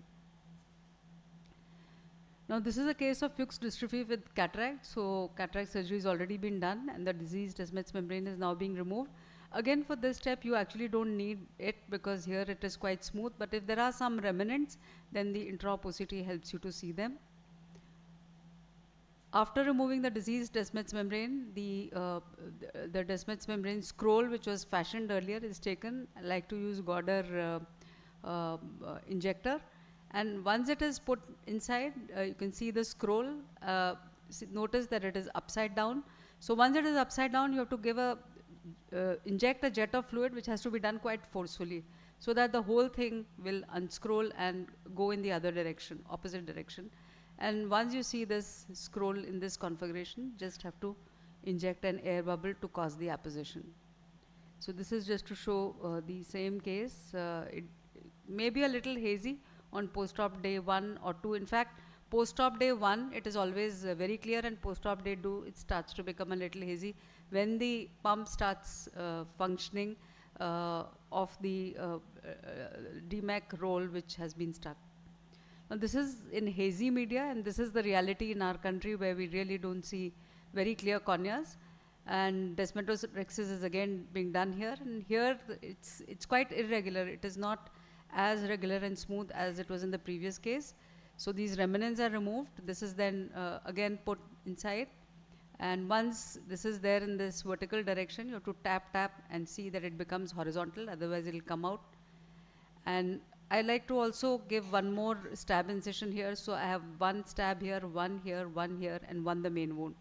Now this is a case of Fuchs dystrophy with cataract. So cataract surgery has already been done, and the diseased Descemet's membrane is now being removed. Again, for this step, you actually don't need it, because here it is quite smooth. But if there are some remnants, then the intraop OCT helps you to see them. After removing the diseased Descemet's membrane, the Descemet's membrane scroll, which was fashioned earlier, is taken. I like to use Gauder injector. And once it is put inside, you can see the scroll. Notice that it is upside down. So once it is upside down, you have to give inject a jet of fluid, which has to be done quite forcefully, so that the whole thing will unscroll and go in the other direction, opposite direction. And once you see this scroll in this configuration, just have to inject an air bubble to cause the apposition. So this is just to show the same case. It may be a little hazy on post-op day 1 or 2. In fact, post-op day 1, it is always very clear, and post-op day 2, it starts to become a little hazy when the pump starts functioning of the DMEK roll which has been stuck. Now this is in hazy media, and this is the reality in our country, where we really don't see very clear corneas. And descemetorexis is again being done here, and here it's quite irregular. It is not as regular and smooth as it was in the previous case. So these remnants are removed. This is then again put inside, and once this is there in this vertical direction, you have to tap and see that it becomes horizontal, otherwise it will come out. And I like to also give one more stab incision here. So I have one stab here, one here, and one the main wound.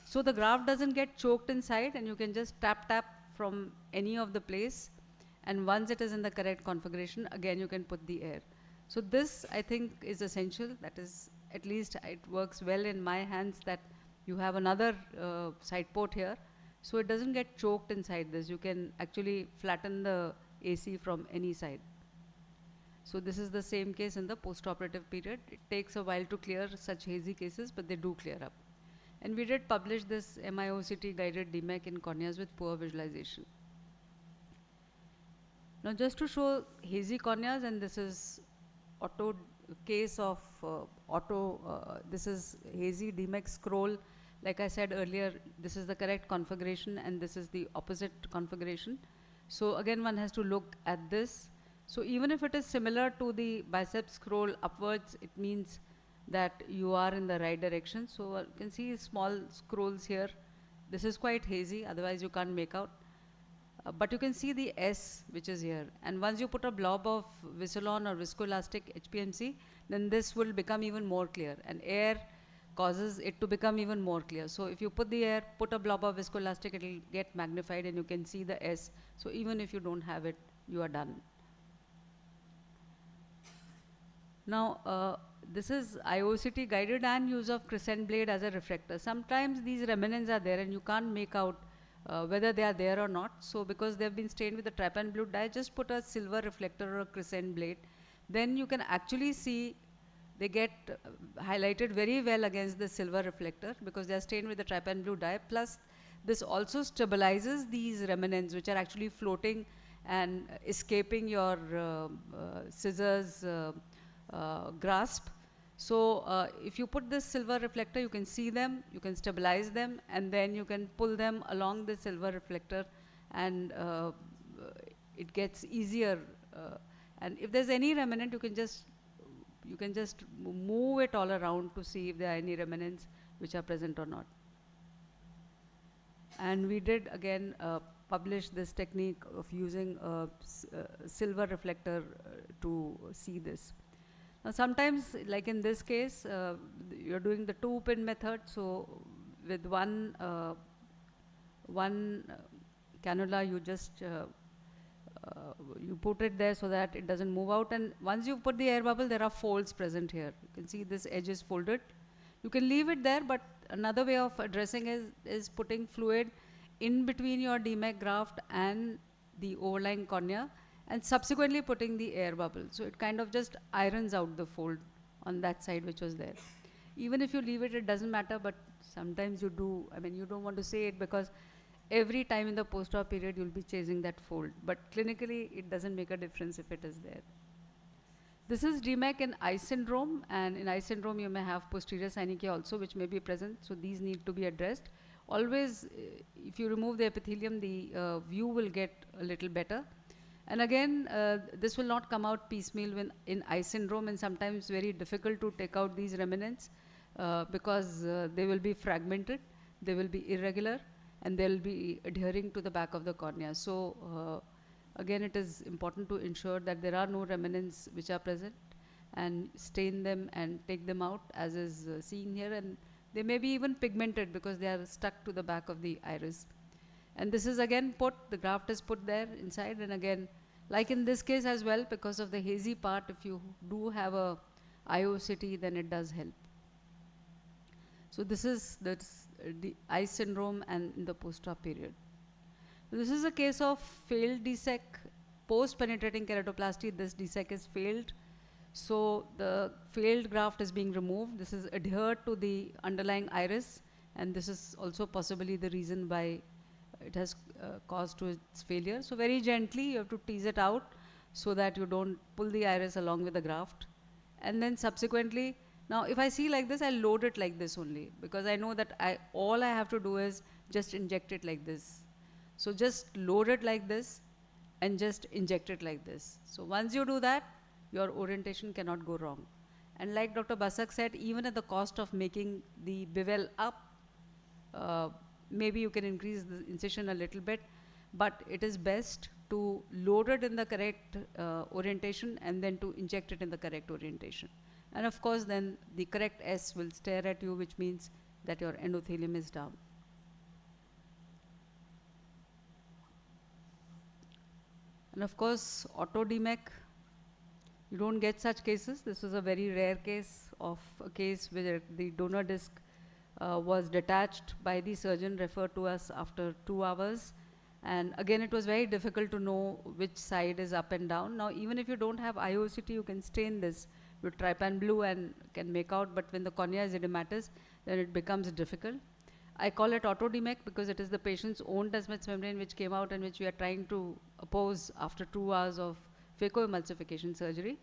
So the graft doesn't get choked inside, and you can just tap from any of the place. And once it is in the correct configuration, again you can put the air. So this, I think, is essential. That is, at least it works well in my hands, that you have another side port here. So it doesn't get choked inside this. You can actually flatten the AC from any side. So this is the same case in the post-operative period. It takes a while to clear such hazy cases, but they do clear up. And we did publish this MIOCT guided DMEK in corneas with poor visualization. Now just to show hazy corneas, and this is auto case of this is hazy DMEK scroll. Like I said earlier, this is the correct configuration and this is the opposite configuration. So again, one has to look at this. So even if it is similar to the bicep scroll upwards, it means that you are in the right direction. So you can see small scrolls here. This is quite hazy, otherwise you can't make out. But you can see the S which is here. And once you put a blob of Visolon or viscoelastic HPMC, then this will become even more clear. And air causes it to become even more clear. So if you put the air, put a blob of viscoelastic, it will get magnified and you can see the S. So even if you don't have it, you are done. Now, this is IOCT guided and use of crescent blade as a refractor. Sometimes these remnants are there and you can't make out whether they are there or not. So because they have been stained with a trypan blue dye, just put a silver reflector or a crescent blade. Then you can actually see they get highlighted very well against the silver reflector because they are stained with the trypan blue dye. Plus, this also stabilizes these remnants which are actually floating and escaping your scissors grasp. So if you put this silver reflector, you can see them, you can stabilize them, and then you can pull them along the silver reflector, and it gets easier. And if there's any remnant, you can just move it all around to see if there are any remnants which are present or not. And we did again publish this technique of using a silver reflector to see this. Now sometimes, like in this case, you're doing the 2-pin method. So with one cannula, you just you put it there so that it doesn't move out. And once you put the air bubble, there are folds present here. You can see this edge is folded. You can leave it there, but another way of addressing is putting fluid in between your DMEK graft and the overlying cornea, and subsequently putting the air bubble. So it kind of just irons out the fold on that side which was there. Even if you leave it, it doesn't matter, but sometimes you do. I mean, you don't want to say it because every time in the post-op period, you'll be chasing that fold. But clinically, it doesn't make a difference if it is there. This is DMEK in eye syndrome, and in eye syndrome, you may have posterior synechia also, which may be present. So these need to be addressed. Always, if you remove the epithelium, the view will get a little better. And again, this will not come out piecemeal in eye syndrome, and sometimes very difficult to take out these remnants because they will be fragmented, they will be irregular, and they will be adhering to the back of the cornea. So again, it is important to ensure that there are no remnants which are present, and stain them and take them out, as is seen here. And they may be even pigmented because they are stuck to the back of the iris. And this is again the graft is put there inside, and again, like in this case as well, because of the hazy part, if you do have a IOCT, then it does help. So this is the eye syndrome and in the post-op period. So this is a case of failed DSEK, post-penetrating keratoplasty. This DSEK is failed. So the failed graft is being removed. This is adhered to the underlying iris, and this is also possibly the reason why it has caused to its failure. So very gently you have to tease it out so that you don't pull the iris along with the graft. And then subsequently, now if I see like this, I'll load it like this only, because I know that all I have to do is just inject it like this. So just load it like this and just inject it like this. So once you do that, your orientation cannot go wrong. And like Dr. Basak said, even at the cost of making the bevel up, maybe you can increase the incision a little bit, but it is best to load it in the correct orientation and then to inject it in the correct orientation. And of course, then the correct S will stare at you, which means that your endothelium is down. And of course, auto DMEK, you don't get such cases. This is a very rare case of a case where the donor disc was detached by the surgeon, referred to us after 2 hours, And again, it was very difficult to know which side is up and down. Now, even if you don't have IOCT, you can stain this with trypan blue and can make out, but when the cornea is edematous, then it becomes difficult. I call it auto-DMEK because it is the patient's own Descemet's membrane which came out and which we are trying to oppose after 2 hours of phacoemulsification surgery.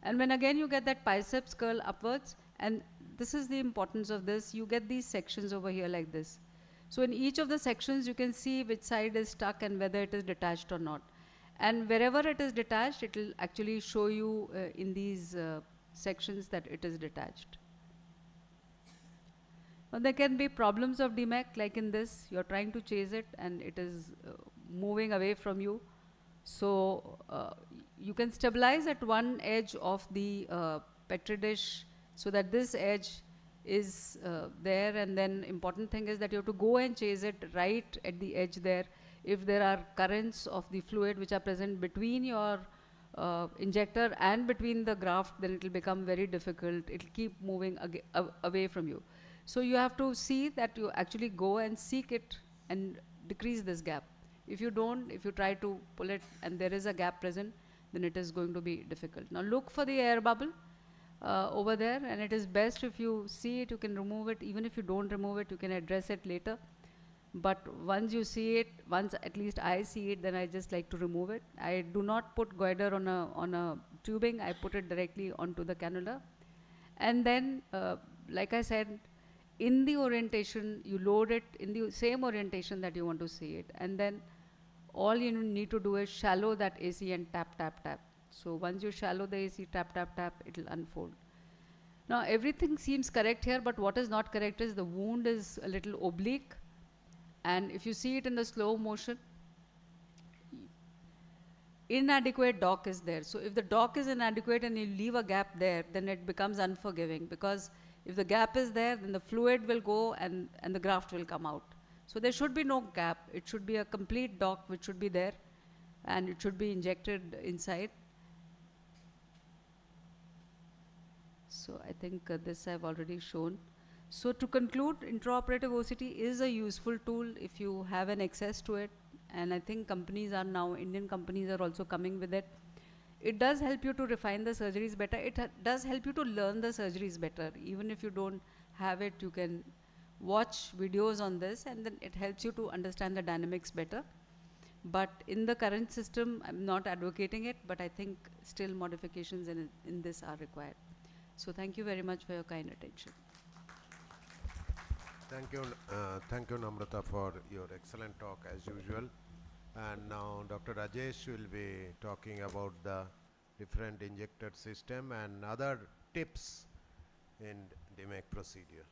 And when again you get that biceps curl upwards, and this is the importance of this, you get these sections over here like this. So in each of the sections, you can see which side is stuck and whether it is detached or not. And wherever it is detached, it will actually show you in these sections that it is detached. Now there can be problems of DMEK, like in this, you're trying to chase it and it is moving away from you. So you can stabilize at one edge of the Petri dish so that this edge is there, and then important thing is that you have to go and chase it right at the edge there. If there are currents of the fluid which are present between your injector and between the graft, then it will become very difficult. It will keep moving away from you. So you have to see that you actually go and seek it and decrease this gap. If you don't, if you try to pull it and there is a gap present, then it is going to be difficult. Now look for the air bubble over there, and it is best if you see it, you can remove it. Even if you don't remove it, you can address it later. But once you see it, once at least I see it, then I just like to remove it. I do not put goiter on a tubing, I put it directly onto the cannula. And then, like I said, in the orientation, you load it in the same orientation that you want to see it. And then all you need to do is shallow that AC and tap, tap, tap. So once you shallow the AC, tap, tap, tap, it will unfold. Now everything seems correct here, but what is not correct is the wound is a little oblique. And if you see it in the slow motion, inadequate dock is there. So if the dock is inadequate and you leave a gap there, then it becomes unforgiving, because if the gap is there, then the fluid will go and the graft will come out. So there should be no gap. It should be a complete dock which should be there, and it should be injected inside. So I think this I've already shown. So to conclude, intraoperative OCT is a useful tool if you have an access to it. And I think companies are now, Indian companies are also coming with it. It does help you to refine the surgeries better. It does help you to learn the surgeries better. Even if you don't have it, you can watch videos on this, and then it helps you to understand the dynamics better. But in the current system, I'm not advocating it, but I think still modifications in this are required. So thank you very much for your kind attention. Thank you, Namrata, for your excellent talk as usual. And now Dr. Rajesh will be talking about the different injector system and other tips in DMEK procedure.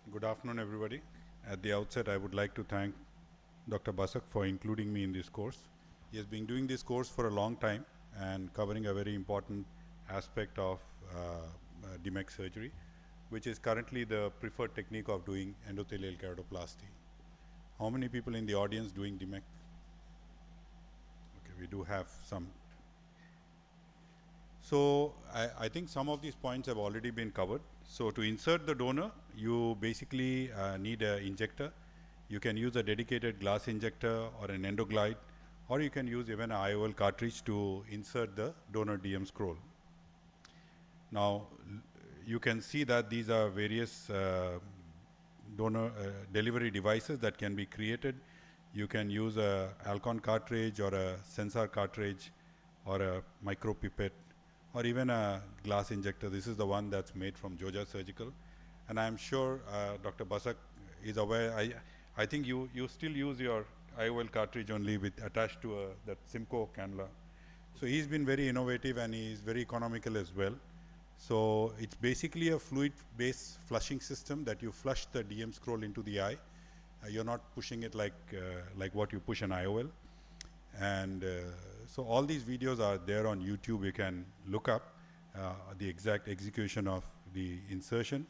Good afternoon, everybody. At the outset, I would like to thank Dr. Basak for including me in this course. He has been doing this course for a long time and covering a very important aspect of DMEK surgery, which is currently the preferred technique of doing endothelial keratoplasty. How many people in the audience doing DMEK? Okay, we do have some. So I think some of these points have already been covered. So to insert the donor, you basically need an injector. You can use a dedicated glass injector or an endoglide, or you can use even an IOL cartridge to insert the donor DM scroll. Now, you can see that these are various donor delivery devices that can be created. You can use a Alcon cartridge or a sensor cartridge or a micropipette, or even a glass injector. This is the one that's made from Joja Surgical. And I'm sure Dr. Basak is aware. I think you still use your IOL cartridge only with attached to that Simcoe cannula. So he's been very innovative and he's very economical as well. So it's basically a fluid-based flushing system that you flush the DM scroll into the eye. You're not pushing it like what you push an IOL. And so all these videos are there on YouTube. You can look up. the exact execution of the insertion.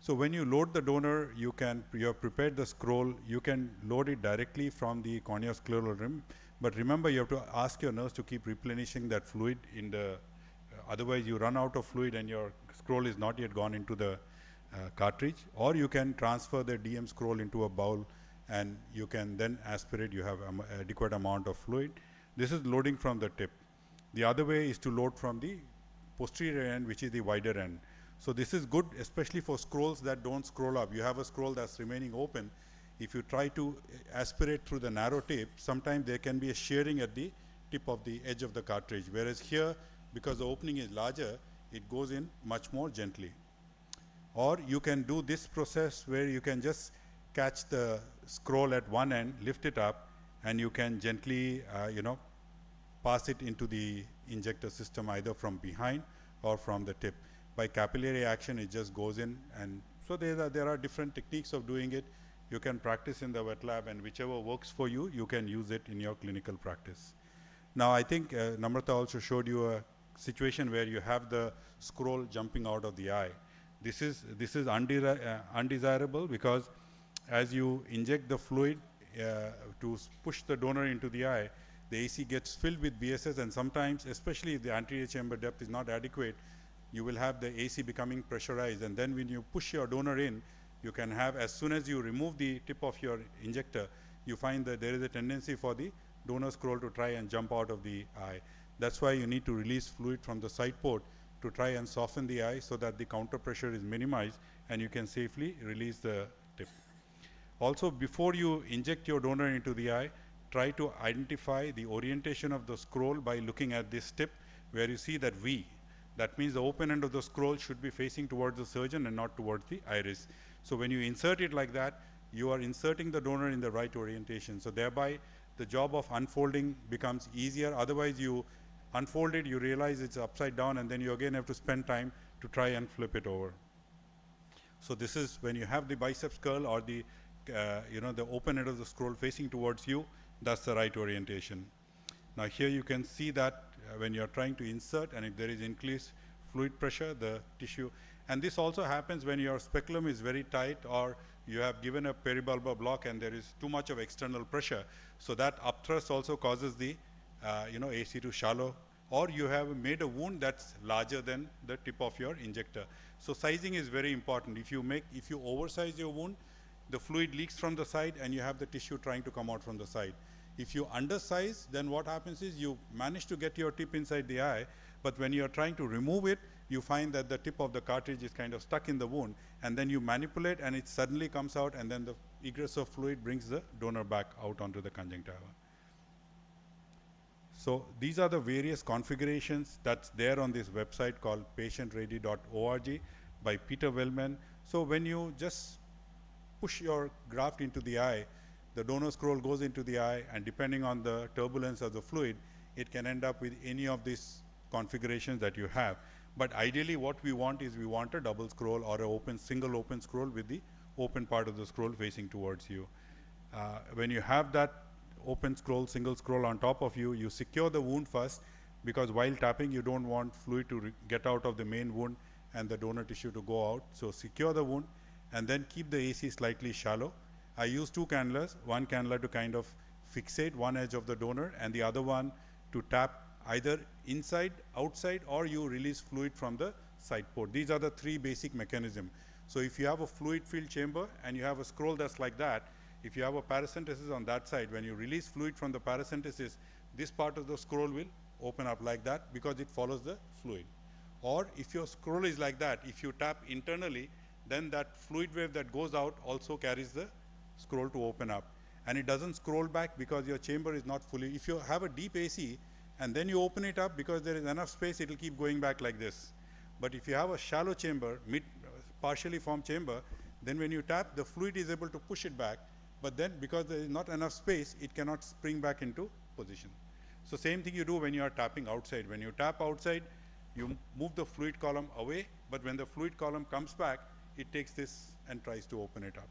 So when you load the donor, you have prepared the scroll, you can load it directly from the corneoscleral rim, but remember you have to ask your nurse to keep replenishing that fluid in the, otherwise you run out of fluid and your scroll is not yet gone into the cartridge, or you can transfer the DM scroll into a bowl and you can then aspirate, you have adequate amount of fluid. This is loading from the tip. The other way is to load from the posterior end, which is the wider end. So this is good, especially for scrolls that don't scroll up. You have a scroll that's remaining open. If you try to aspirate through the narrow tip, sometimes there can be a shearing at the tip of the edge of the cartridge. Whereas here, because the opening is larger, it goes in much more gently. Or you can do this process where you can just catch the scroll at one end, lift it up, and you can gently, pass it into the injector system either from behind or from the tip. By capillary action, it just goes in, and so there are different techniques of doing it. You can practice in the wet lab, and whichever works for you, you can use it in your clinical practice. Now, I think Namrata also showed you a situation where you have the scroll jumping out of the eye. This is undesirable, because as you inject the fluid to push the donor into the eye, the AC gets filled with BSS, and sometimes, especially if the anterior chamber depth is not adequate, you will have the AC becoming pressurized, and then when you push your donor in, you can have, as soon as you remove the tip of your injector, you find that there is a tendency for the donor scroll to try and jump out of the eye. That's why you need to release fluid from the side port to try and soften the eye so that the counter pressure is minimized and you can safely release the tip. Also, before you inject your donor into the eye, try to identify the orientation of the scroll by looking at this tip where you see that V. That means the open end of the scroll should be facing towards the surgeon and not towards the iris. So when you insert it like that, you are inserting the donor in the right orientation. So thereby, the job of unfolding becomes easier. Otherwise, you unfold it, you realize it's upside down, and then you again have to spend time to try and flip it over. So this is when you have the biceps curl or the the open end of the scroll facing towards you, that's the right orientation. Now here you can see that when you're trying to insert, and if there is increased fluid pressure, the tissue, and this also happens when your speculum is very tight or you have given a peribulbar block and there is too much of external pressure. So that upthrust also causes the AC to shallow, or you have made a wound that's larger than the tip of your injector. So sizing is very important. If you oversize your wound, the fluid leaks from the side and you have the tissue trying to come out from the side. If you undersize, then what happens is you manage to get your tip inside the eye, but when you're trying to remove it, you find that the tip of the cartridge is kind of stuck in the wound, and then you manipulate and it suddenly comes out, and then the egress of fluid brings the donor back out onto the conjunctiva. So these are the various configurations that's there on this website called patientready.org by Peter Wellman. So when you just push your graft into the eye, the donor scroll goes into the eye, and depending on the turbulence of the fluid, it can end up with any of these configurations that you have. But ideally what we want is we want a double scroll or a single open scroll with the open part of the scroll facing towards you. When you have that open scroll, single scroll on top of you, you secure the wound first, because while tapping you don't want fluid to get out of the main wound and the donor tissue to go out. So secure the wound and then keep the AC slightly shallow. I use two cannulas, one cannula to kind of fixate one edge of the donor and the other one to tap either inside, outside, or you release fluid from the side port. These are the three basic mechanisms. So if you have a fluid filled chamber and you have a scroll that's like that, if you have a paracentesis on that side, when you release fluid from the paracentesis, this part of the scroll will open up like that because it follows the fluid. Or if your scroll is like that, if you tap internally, then that fluid wave that goes out also carries the scroll to open up. And it doesn't scroll back because your chamber is not fully, if you have a deep AC and then you open it up because there is enough space, it will keep going back like this. But if you have a shallow chamber, partially formed chamber, then when you tap, the fluid is able to push it back, but then because there is not enough space, it cannot spring back into position. So same thing you do when you are tapping outside. When you tap outside, you move the fluid column away, but when the fluid column comes back, it takes this and tries to open it up.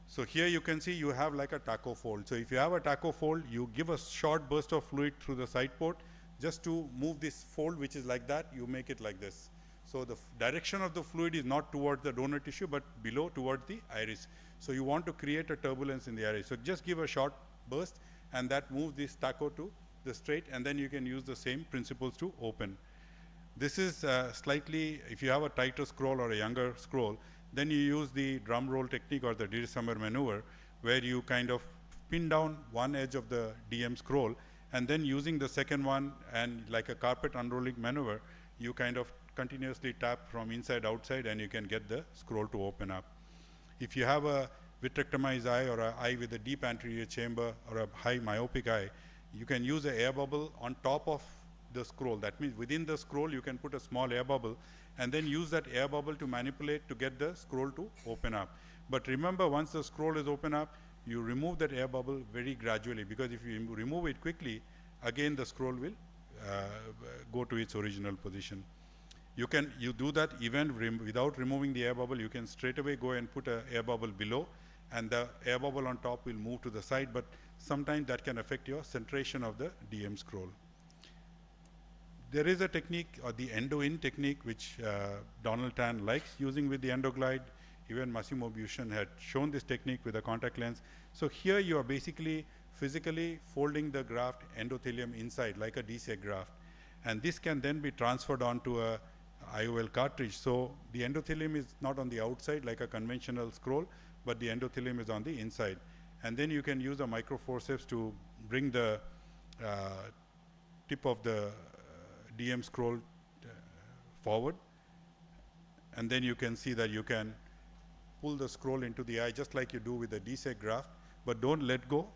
So here you can see you have like a taco fold. So if you have a taco fold, you give a short burst of fluid through the side port, just to move this fold, which is like that, you make it like this. So the direction of the fluid is not towards the donor tissue, but below towards the iris. So you want to create a turbulence in the iris. So just give a short burst, and that moves this taco to the straight, and then you can use the same principles to open. This is slightly, if you have a tighter scroll or a younger scroll, then you use the drum roll technique or the Dirisambar maneuver, where you kind of pin down one edge of the DM scroll, and then using the second one, and like a carpet unrolling maneuver, you kind of continuously tap from inside outside, and you can get the scroll to open up. If you have a vitrectomized eye or an eye with a deep anterior chamber or a high myopic eye, you can use an air bubble on top of the scroll. That means within the scroll you can put a small air bubble and then use that air bubble to manipulate to get the scroll to open up. But remember, once the scroll is open up, you remove that air bubble very gradually, because if you remove it quickly, again the scroll will go to its original position. You do that even without removing the air bubble. You can straight away go and put an air bubble below, and the air bubble on top will move to the side, but sometimes that can affect your centration of the DM scroll. There is a technique, or the endo-in technique, which Donald Tan likes using with the endoglide. Even Massimo Bushin had shown this technique with a contact lens. So here you are basically physically folding the graft endothelium inside like a DSEK graft, and this can then be transferred onto a IOL cartridge. So the endothelium is not on the outside like a conventional scroll, but the endothelium is on the inside. And then you can use a microforceps to bring the tip of the DM scroll forward, and then you can see that you can pull the scroll into the eye just like you do with the DSEK graft, but don't let go,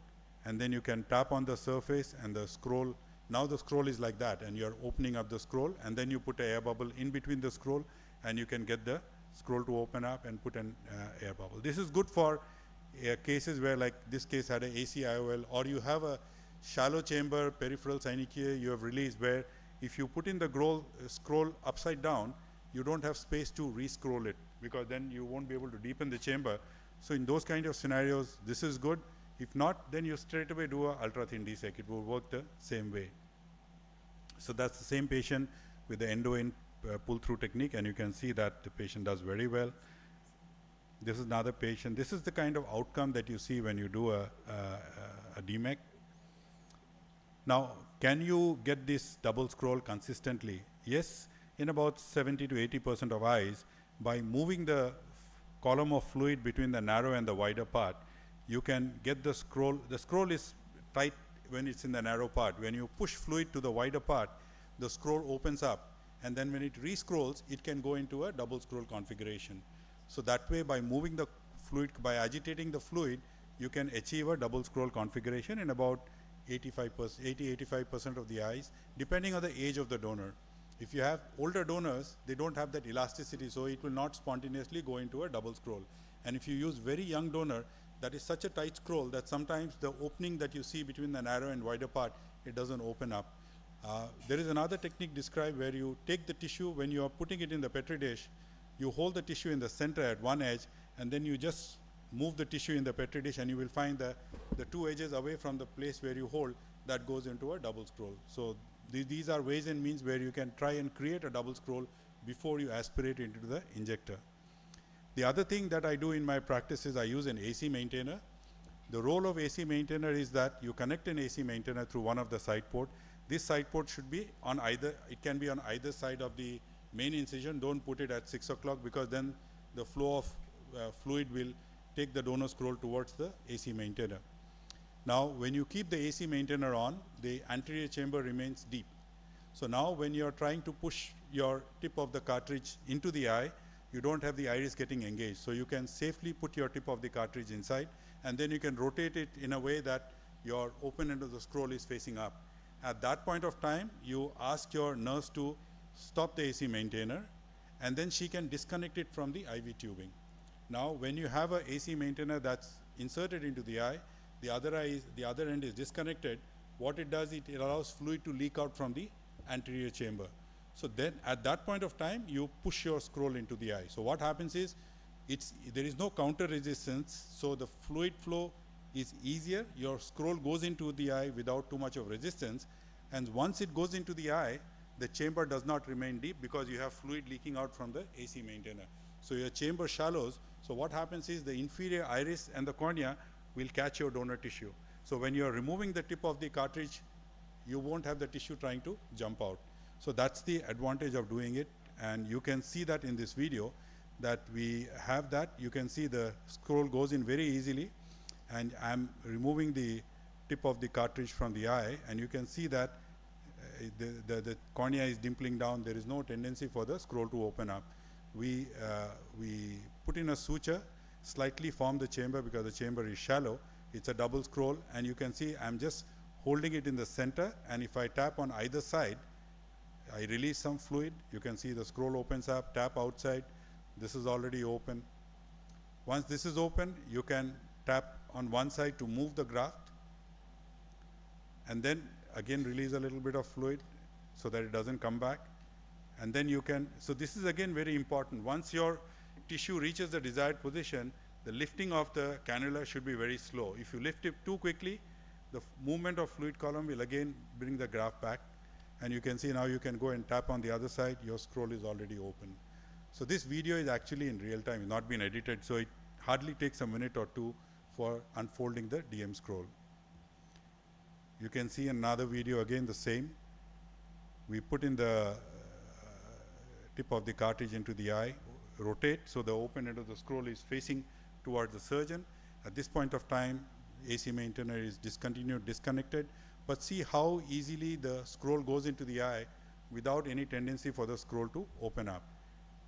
and then you can tap on the surface and the scroll. Now the scroll is like that, and you're opening up the scroll, and then you put an air bubble in between the scroll, and you can get the scroll to open up and put an air bubble. This is good for cases where, like this case had an AC IOL, or you have a shallow chamber peripheral synechia you have released, where if you put in the scroll upside down, you don't have space to re-scroll it, because then you won't be able to deepen the chamber. So in those kind of scenarios, this is good. If not, then you straight away do a ultra thin DSEK. It will work the same way. So that's the same patient with the endo-in pull-through technique, and you can see that the patient does very well. This is another patient. This is the kind of outcome that you see when you do a DMEK. Now, can you get this double scroll consistently? Yes, in about 70 to 80% of eyes, by moving the column of fluid between the narrow and the wider part, you can get the scroll. The scroll is tight when it's in the narrow part. When you push fluid to the wider part, the scroll opens up, and then when it re-scrolls, it can go into a double scroll configuration. So that way, by moving the fluid, by agitating the fluid, you can achieve a double scroll configuration in about 80-85% of the eyes, depending on the age of the donor. If you have older donors, they don't have that elasticity, so it will not spontaneously go into a double scroll. And if you use very young donor, that is such a tight scroll that sometimes the opening that you see between the narrow and wider part, it doesn't open up. There is another technique described where you take the tissue, when you are putting it in the Petri dish, you hold the tissue in the center at one edge, and then you just move the tissue in the Petri dish, and you will find the two edges away from the place where you hold, that goes into a double scroll. So these are ways and means where you can try and create a double scroll before you aspirate into the injector. The other thing that I do in my practice is I use an AC maintainer. The role of AC maintainer is that you connect an AC maintainer through one of the side port. This side port should be on either, it can be on either side of the main incision. Don't put it at 6 o'clock, because then the flow of fluid will take the donor scroll towards the AC maintainer. Now, when you keep the AC maintainer on, the anterior chamber remains deep. So now when you're trying to push your tip of the cartridge into the eye, you don't have the iris getting engaged. So you can safely put your tip of the cartridge inside, and then you can rotate it in a way that your open end of the scroll is facing up. At that point of time, you ask your nurse to stop the AC maintainer, and then she can disconnect it from the IV tubing. Now, when you have an AC maintainer that's inserted into the eye, the other end is disconnected. What it does, it allows fluid to leak out from the anterior chamber. So then at that point of time, you push your scroll into the eye. So what happens is, there is no counter resistance, so the fluid flow is easier. Your scroll goes into the eye without too much of resistance, And once it goes into the eye, the chamber does not remain deep because you have fluid leaking out from the AC maintainer. So your chamber shallows. So what happens is the inferior iris and the cornea will catch your donor tissue. So when you're removing the tip of the cartridge, you won't have the tissue trying to jump out. So that's the advantage of doing it. And you can see that in this video that we have that. You can see the scroll goes in very easily. And I'm removing the tip of the cartridge from the eye. And you can see that the cornea is dimpling down. There is no tendency for the scroll to open up. We put in a suture, slightly form the chamber because the chamber is shallow. It's a double scroll, and you can see I'm just holding it in the center, and if I tap on either side, I release some fluid. You can see the scroll opens up, tap outside. This is already open. Once this is open, you can tap on one side to move the graft, and then again release a little bit of fluid so that it doesn't come back. And then you can, so this is again very important. Once your tissue reaches the desired position, the lifting of the cannula should be very slow. If you lift it too quickly, the movement of fluid column will again bring the graft back. And you can see now you can go and tap on the other side, your scroll is already open. So this video is actually in real time, it's not been edited, so it hardly takes a minute or two for unfolding the DM scroll. You can see another video, again the same. We put in the tip of the cartridge into the eye, rotate, so the open end of the scroll is facing towards the surgeon. At this point of time, AC maintainer is disconnected, but see how easily the scroll goes into the eye without any tendency for the scroll to open up.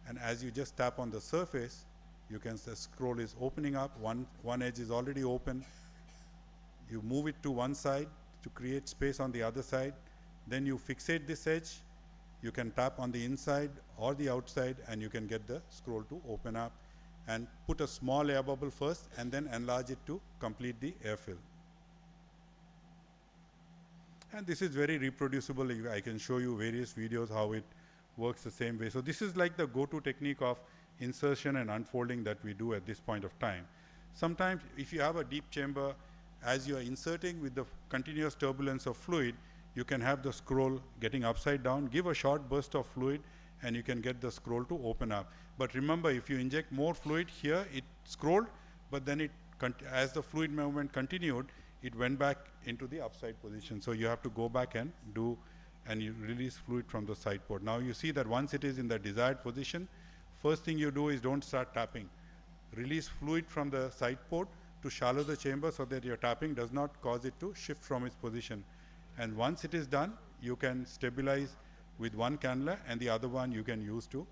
And as you just tap on the surface, you can see the scroll is opening up, one edge is already open. You move it to one side to create space on the other side. Then you fixate this edge. You can tap on the inside or the outside, and you can get the scroll to open up, and put a small air bubble first and then enlarge it to complete the air fill. And this is very reproducible. I can show you various videos how it works the same way. So this is like the go-to technique of insertion and unfolding that we do at this point of time. Sometimes if you have a deep chamber, as you are inserting with the continuous turbulence of fluid, you can have the scroll getting upside down, give a short burst of fluid, and you can get the scroll to open up. But remember, if you inject more fluid here, it scrolled, but then as the fluid movement continued, it went back into the upside position. So you have to go back and you release fluid from the side port. Now you see that once it is in the desired position, first thing you do is don't start tapping. Release fluid from the side port to shallow the chamber so that your tapping does not cause it to shift from its position. And once it is done, you can stabilize with one cannula, and the other one you can use to.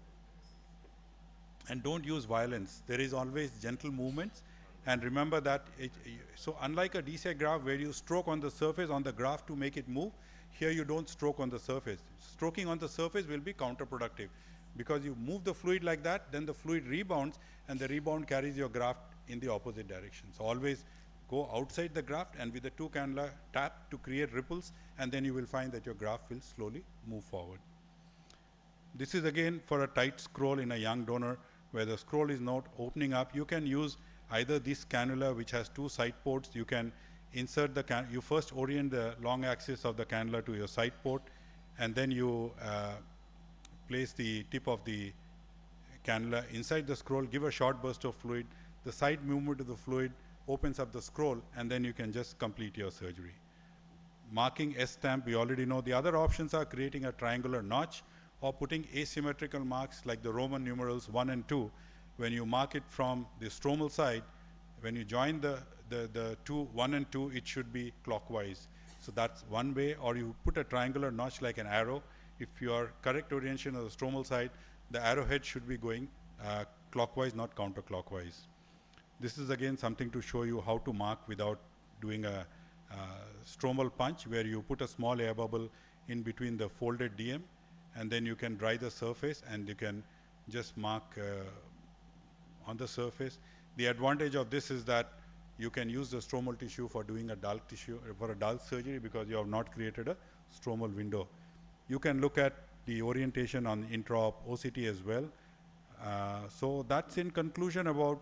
And don't use violence. There is always gentle movements. And remember that, so unlike a DSEC graft where you stroke on the surface on the graft to make it move, here you don't stroke on the surface. Stroking on the surface will be counterproductive because you move the fluid like that, then the fluid rebounds, and the rebound carries your graft in the opposite direction. So always go outside the graft and with the two cannula tap to create ripples, and then you will find that your graft will slowly move forward. This is again for a tight scroll in a young donor where the scroll is not opening up. You can use either this cannula which has two side ports. You can insert you first orient the long axis of the cannula to your side port, and then you place the tip of the cannula inside the scroll, give a short burst of fluid. The side movement of the fluid opens up the scroll, and then you can just complete your surgery. Marking S-stamp, we already know. The other options are creating a triangular notch or putting asymmetrical marks like the Roman numerals 1 and 2. When you mark it from the stromal side, when you join the two, 1 and 2, it should be clockwise. So that's one way, or you put a triangular notch like an arrow. If your correct orientation of the stromal side, the arrowhead should be going clockwise, not counterclockwise. This is again something to show you how to mark without doing a stromal punch, where you put a small air bubble in between the folded DM, and then you can dry the surface and you can just mark on the surface. The advantage of this is that you can use the stromal tissue for doing a dull tissue, for a dull surgery, because you have not created a stromal window. You can look at the orientation on intra-op OCT as well. So that's in conclusion about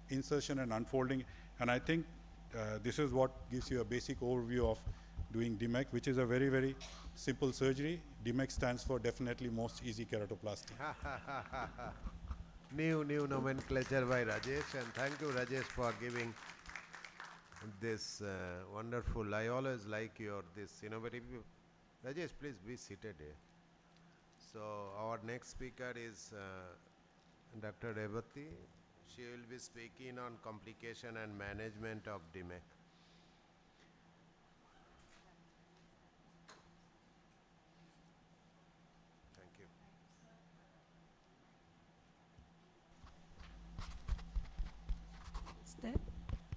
insertion and unfolding, and I think this is what gives you a basic overview of doing DMEK, which is a very, very simple surgery. DMEK stands for definitely most easy keratoplasty. New nomenclature by Rajesh, and thank you Rajesh for giving this wonderful. I always like your this innovative. Rajesh, please be seated here. So our next speaker is Dr. Revati. She will be speaking on complication and management of DMEK. Thank you. Is that?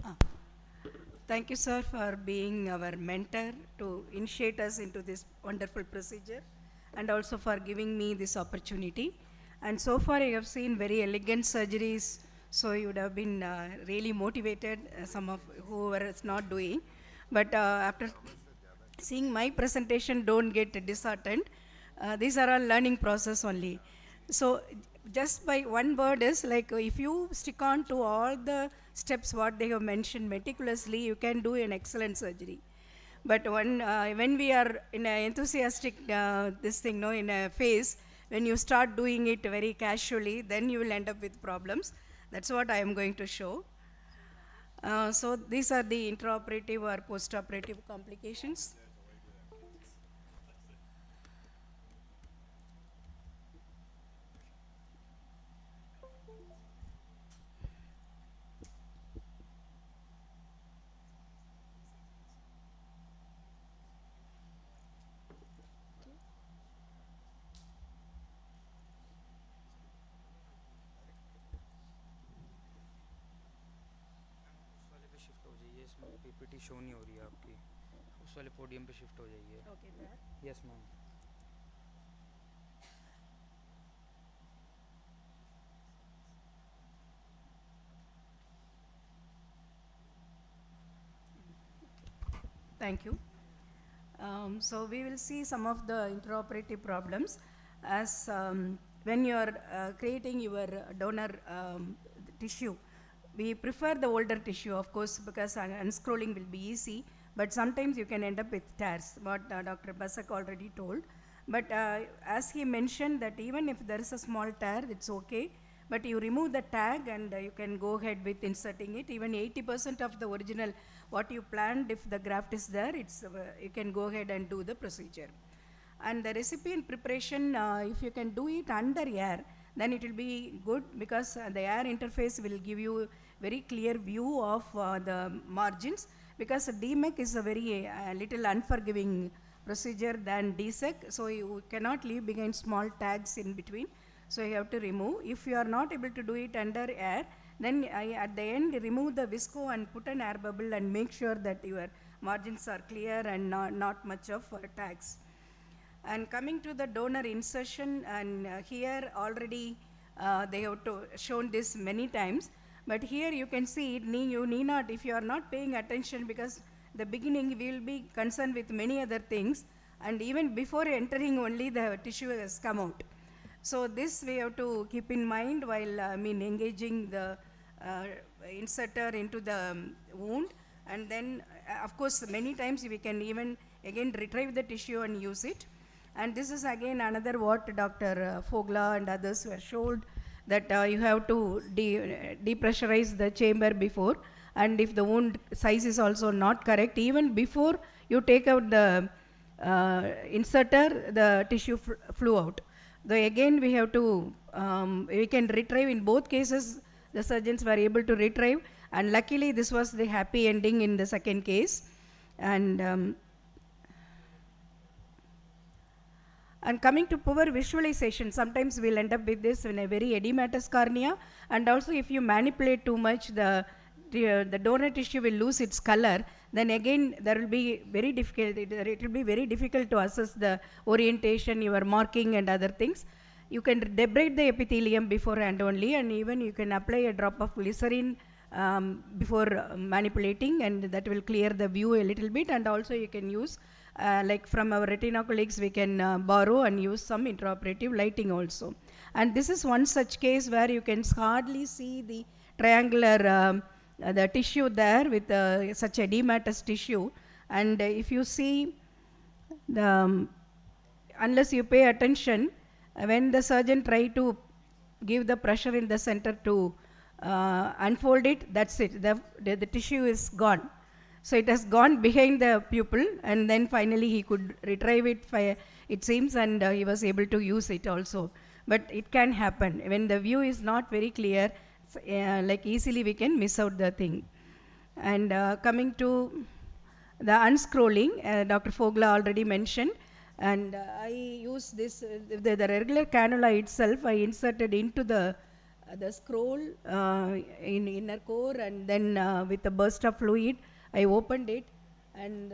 Ah. Thank you, sir, for being our mentor to initiate us into this wonderful procedure, and also for giving me this opportunity. And so far, I have seen very elegant surgeries, so you would have been really motivated, some of whoever is not doing. But after seeing my presentation, don't get disheartened. These are all learning process only. So just by one word is like, if you stick on to all the steps what they have mentioned meticulously, you can do an excellent surgery. But when we are in an enthusiastic in a phase, when you start doing it very casually, then you will end up with problems. That's what I am going to show. So these are the intraoperative or postoperative complications. Shift हो जाइए, इसमें PPT show नहीं हो रही है आपकी, उस वाले पोडियम पे शिफ्ट हो जाइए. Okay, there. Yes ma'am. Thank you. So we will see some of the intraoperative problems as when you are creating your donor tissue. We prefer the older tissue, of course, because unscrolling will be easy, but sometimes you can end up with tears, what Dr. Basak already told. But as he mentioned that even if there is a small tear, it's okay, but you remove the tag and you can go ahead with inserting it. Even 80% of the original, what you planned, if the graft is there, you can go ahead and do the procedure. And the recipient preparation, if you can do it under air, then it will be good, because the air interface will give you very clear view of the margins, because DMEK is a very little unforgiving procedure than DSEC, so you cannot leave behind small tags in between, so you have to remove. If you are not able to do it under air, then at the end remove the visco and put an air bubble and make sure that your margins are clear and not much of tags. And coming to the donor insertion, and here already they have shown this many times, but here you can see it, you need not, if you are not paying attention, because the beginning we will be concerned with many other things, and even before entering only the tissue has come out. So this we have to keep in mind while engaging the inserter into the wound, and then of course many times we can even again retrieve the tissue and use it. And this is again another what Dr. Fogla and others were showed, that you have to depressurize the chamber before, and if the wound size is also not correct, even before you take out the inserter, the tissue flew out. Though again we have to, we can retrieve. In both cases the surgeons were able to retrieve, and luckily this was the happy ending in the second case. And coming to poor visualization, sometimes we'll end up with this in a very edematous cornea, and also if you manipulate too much, the donor tissue will lose its color. Then again there will be very difficult, it will be very difficult to assess the orientation, your marking and other things. You can debride the epithelium beforehand only, and even you can apply a drop of glycerin before manipulating, and that will clear the view a little bit. And also you can use like from our retina colleagues, we can borrow and use some intraoperative lighting also. And this is one such case where you can hardly see the triangular the tissue there with such edematous tissue, And if you see the, unless you pay attention, when the surgeon try to give the pressure in the center to unfold it, that's it, the tissue is gone. So it has gone behind the pupil, and then finally he could retrieve it, it seems, and he was able to use it also. But it can happen when the view is not very clear, like easily we can miss out the thing. And coming to the unscrolling, Dr. Fogla already mentioned, and I use this, the regular cannula itself, I inserted into the scroll in inner core, and then with a burst of fluid, I opened it, and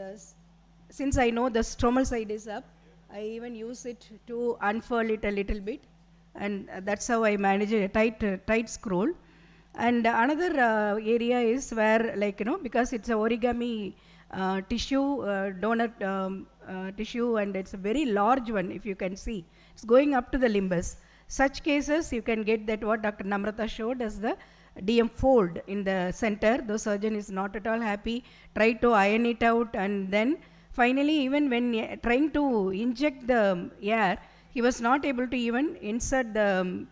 since I know the stromal side is up, I even use it to unfurl it a little bit, and that's how I manage a tight scroll. And another area is where, like, because it's a origami tissue, donor tissue, and it's a very large one, if you can see. It's going up to the limbus. Such cases, you can get that what Dr. Namrata showed as the DM fold in the center. The surgeon is not at all happy, try to iron it out, and then finally, even when trying to inject the air, he was not able to even insert the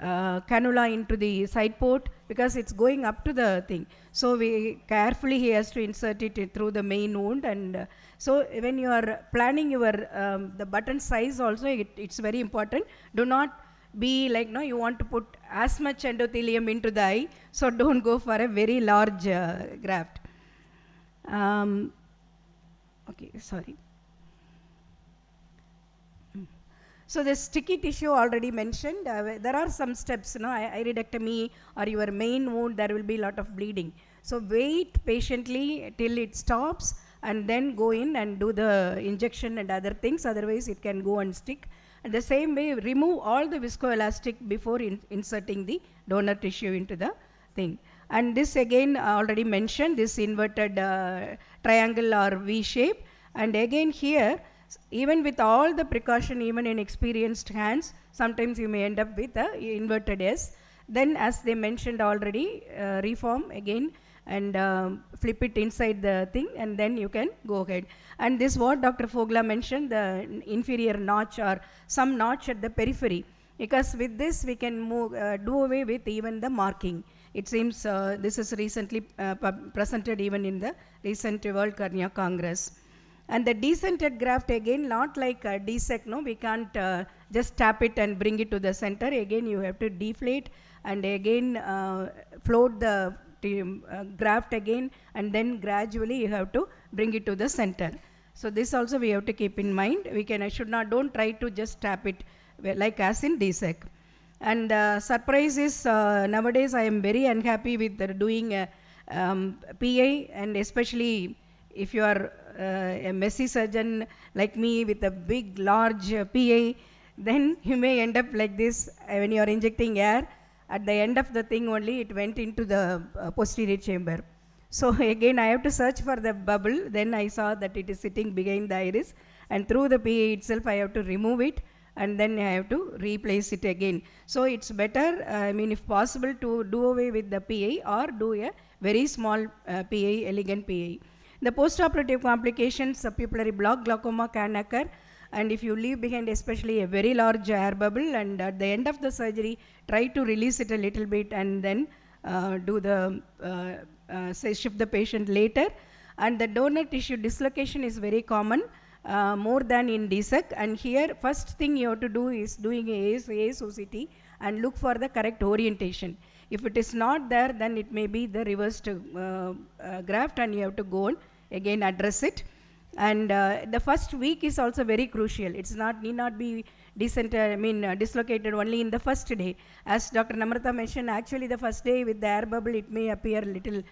cannula into the side port because it's going up to the thing. So we carefully, he has to insert it through the main wound. And so when you are planning your the button size also, it's very important. Do not be like, no, you want to put as much endothelium into the eye, so don't go for a very large graft. Okay, sorry. So the sticky tissue already mentioned, there are some steps, iridectomy or your main wound, there will be a lot of bleeding. So wait patiently till it stops and then go in and do the injection and other things, otherwise it can go and stick. And the same way, remove all the viscoelastic before inserting the donor tissue into the thing. And this again already mentioned, this inverted triangle or V shape. And again here, even with all the precaution, even in experienced hands, sometimes you may end up with a inverted S. Then as they mentioned already, reform again and flip it inside the thing, and then you can go ahead. And this what Dr. Fogla mentioned, the inferior notch or some notch at the periphery, because with this we can move, do away with even the marking. It seems this is recently presented even in the recent World Cornea Congress. And the decentered graft again, not like DSEK, no, we can't just tap it and bring it to the center. Again, you have to deflate and again float the graft again, and then gradually you have to bring it to the center. So this also we have to keep in mind. We can, don't try to just tap it like as in DSEK. And surprise is nowadays I am very unhappy with doing PI, and especially if you are a messy surgeon like me with a big large PI, then you may end up like this when you are injecting air. At the end of the thing only it went into the posterior chamber. So again I have to search for the bubble, then I saw that it is sitting behind the iris, and through the PA itself I have to remove it, and then I have to replace it again. So it's better, if possible, to do away with the PA or do a very small PA, elegant PA. The postoperative complications of pupillary block glaucoma can occur, and if you leave behind especially a very large air bubble, and at the end of the surgery try to release it a little bit and then do the shift the patient later. And the donor tissue dislocation is very common, more than in DSEK, and here first thing you have to do is doing AIOS2025 and look for the correct orientation. If it is not there, then it may be the reversed graft, and you have to go and again address it. And the first week is also very crucial. It's need not be dislocated only in the first day. As Dr. Namrata mentioned, actually the first day with the air bubble it may appear little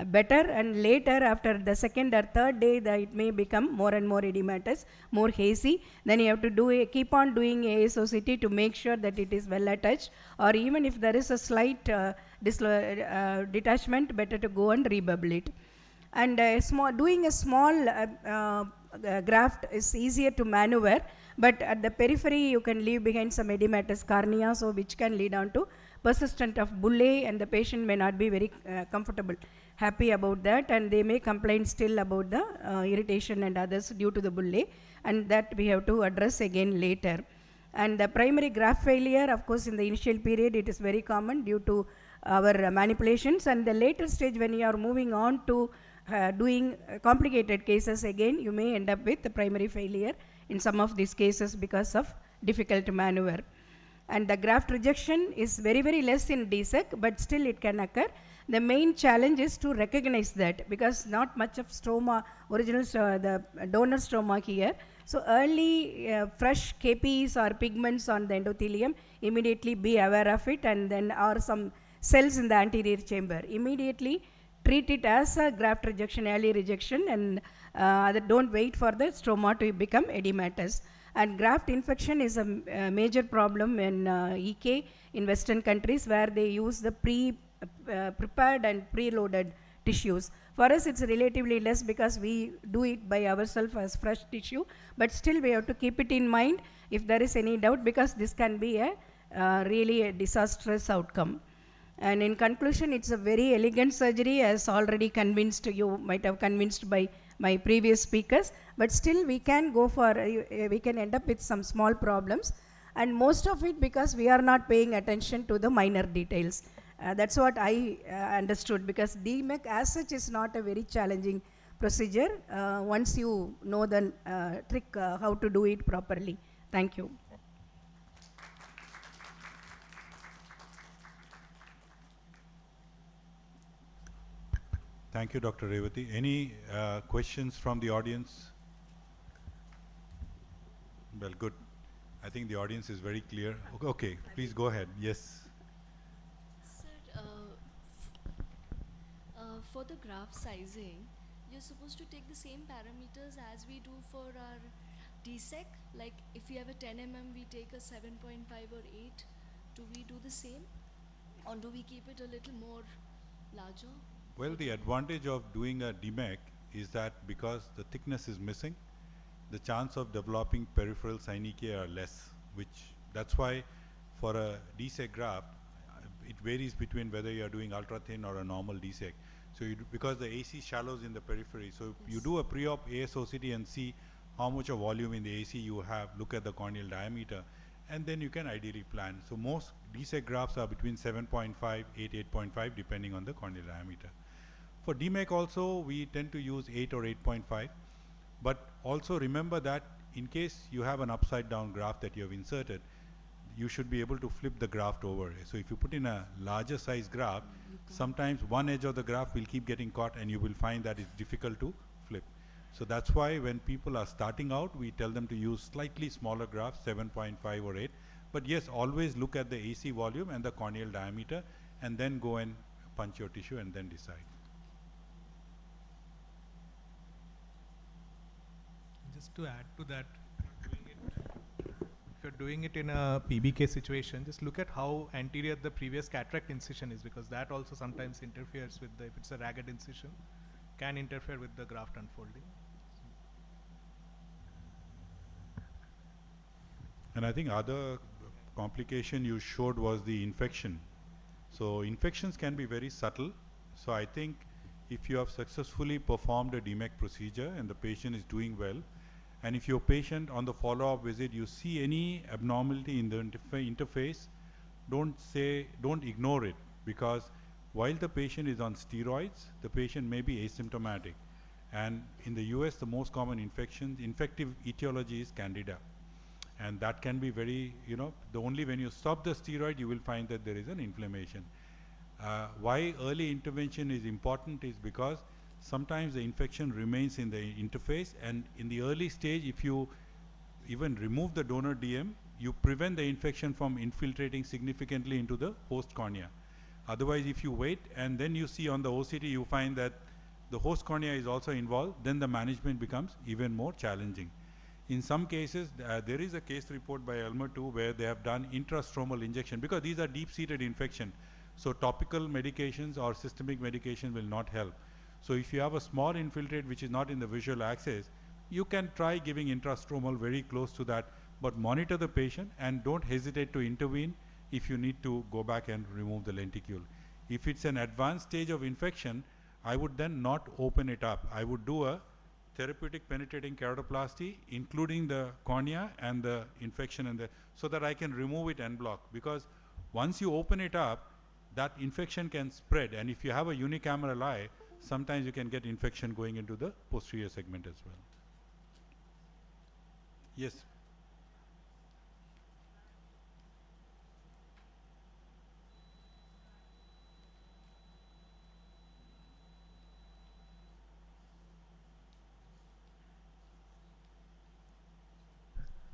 better, and later after the second or third day it may become more and more edematous, more hazy. Then you have to keep on doing AIOS2025 to make sure that it is well attached, or even if there is a slight detachment, better to go and rebubble it. And doing a small graft is easier to maneuver, but at the periphery you can leave behind some edematous cornea, so which can lead on to persistent of bullae, and the patient may not be very happy about that, and they may complain still about the irritation and others due to the bullae, and that we have to address again later. And the primary graft failure, of course, in the initial period it is very common due to our manipulations, and the later stage when you are moving on to doing complicated cases, again you may end up with the primary failure in some of these cases because of difficult maneuver. And the graft rejection is very, very less in DSEK, but still it can occur. The main challenge is to recognize that, because not much of stroma, original the donor stroma here. So early fresh KPs or pigments on the endothelium, immediately be aware of it, and then or some cells in the anterior chamber, immediately treat it as a graft rejection, early rejection, and don't wait for the stroma to become edematous. And graft infection is a major problem in EK in Western countries, where they use the prepared and preloaded tissues. For us it's relatively less because we do it by ourselves as fresh tissue, but still we have to keep it in mind if there is any doubt, because this can be a really a disastrous outcome. And in conclusion, it's a very elegant surgery, as already convinced, you might have convinced by my previous speakers, but still we can go for, we can end up with some small problems, and most of it because we are not paying attention to the minor details. That's what I understood, because DMEK as such is not a very challenging procedure once you know the trick how to do it properly. Thank you. Thank you, Dr. Revati. Any questions from the audience? Well, good. I think the audience is very clear. Okay, please go ahead. Yes. Sir, for the graft sizing, you're supposed to take the same parameters as we do for our DSEK? Like if we have a 10 mm, we take a 7.5 or 8. Do we do the same? Or do we keep it a little more larger? Well, the advantage of doing a DMEK is that because the thickness is missing, the chance of developing peripheral synechiae are less, that's why for a DSEK graft, it varies between whether you are doing ultra thin or a normal DSEK. So because the AC shallows in the periphery, so Yes. you do a pre-op ASOCT and see how much of volume in the AC you have, look at the corneal diameter, and then you can ideally plan. So most DSEK grafts are between 7.5, 8.5 depending on the corneal diameter. For DMEK also, we tend to use 8 or 8.5, but also remember that in case you have an upside down graft that you have inserted, you should be able to flip the graft over. So if you put in a larger size graft, sometimes one edge of the graft will keep getting caught and you will find that it's difficult to flip. So that's why when people are starting out, we tell them to use slightly smaller grafts, 7.5 or 8. But yes, always look at the AC volume and the corneal diameter, and then go and punch your tissue and then decide. Just to add to that, if you're doing it in a PBK situation, just look at how anterior the previous cataract incision is, because that also sometimes interferes with if it's a ragged incision, can interfere with the graft unfolding. And I think other complication you showed was the infection. So infections can be very subtle. So I think if you have successfully performed a DMEK procedure and the patient is doing well, and if your patient on the follow-up visit you see any abnormality in the interface, don't ignore it, because while the patient is on steroids, the patient may be asymptomatic. And in the US, the most common infective etiology is Candida. And that can be very, only when you stop the steroid, you will find that there is an inflammation. Why early intervention is important is because sometimes the infection remains in the interface, and in the early stage, if you even remove the donor DM, you prevent the infection from infiltrating significantly into the host cornea. Otherwise, if you wait and then you see on the OCT, you find that the host cornea is also involved, then the management becomes even more challenging. In some cases, there is a case report by Elmer too, where they have done intrastromal injection, because these are deep-seated infection. So topical medications or systemic medication will not help. So if you have a small infiltrate which is not in the visual axis, you can try giving intrastromal very close to that, but monitor the patient and don't hesitate to intervene if you need to go back and remove the lenticule. If it's an advanced stage of infection, I would then not open it up. I would do a therapeutic penetrating keratoplasty, including the cornea and the infection, and so that I can remove it en bloc. Because once you open it up, that infection can spread, and if you have a unicameral eye, sometimes you can get infection going into the posterior segment as well. Yes.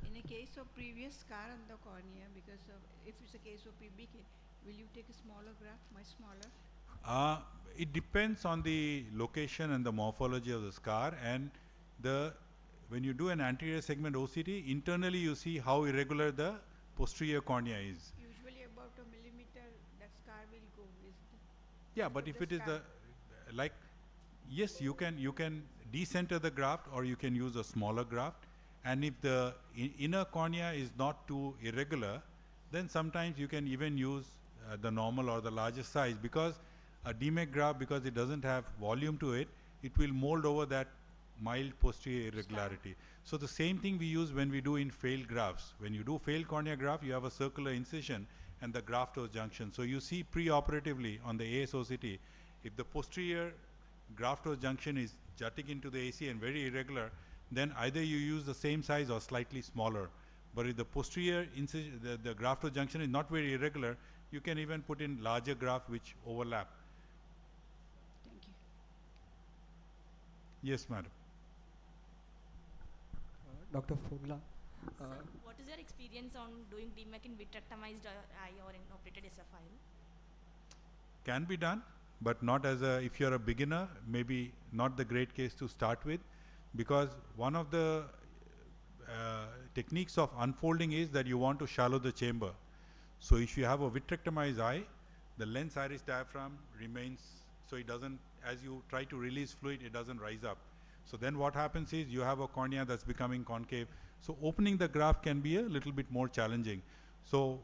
In a case of previous scar on the cornea, because of, if it's a case of PBK, will you take a smaller graft, much smaller? It depends on the location and the morphology of the scar, and when you do an anterior segment OCT, internally you see how irregular the posterior cornea is. Usually about a millimeter, that scar will go. Yeah, but if it is yes, you can decenter the graft, or you can use a smaller graft. And if the inner cornea is not too irregular, then sometimes you can even use the normal or the larger size, because a DMEK graft, because it doesn't have volume to it, it will mold over that mild posterior irregularity. So the same thing we use when we do in failed grafts. When you do failed cornea graft, you have a circular incision and the graft-host junction. So you see pre-operatively on the AIOS2025-IC102-DMEK, if the posterior graft-host junction is jutting into the AC and very irregular, then either you use the same size or slightly smaller. But if the posterior incision, the graft-host junction is not very irregular, you can even put in larger graft which overlap. Thank you. Yes, madam. Dr. Fogla. Sir, what is your experience on doing DMEK in vitrectomized eye or in operated SFIL? Can be done, but not as a, if you're a beginner, maybe not the great case to start with, because one of the techniques of unfolding is that you want to shallow the chamber. So if you have a vitrectomized eye, the lens iris diaphragm remains, so it doesn't, as you try to release fluid, it doesn't rise up. So then what happens is you have a cornea that's becoming concave. So opening the graft can be a little bit more challenging. So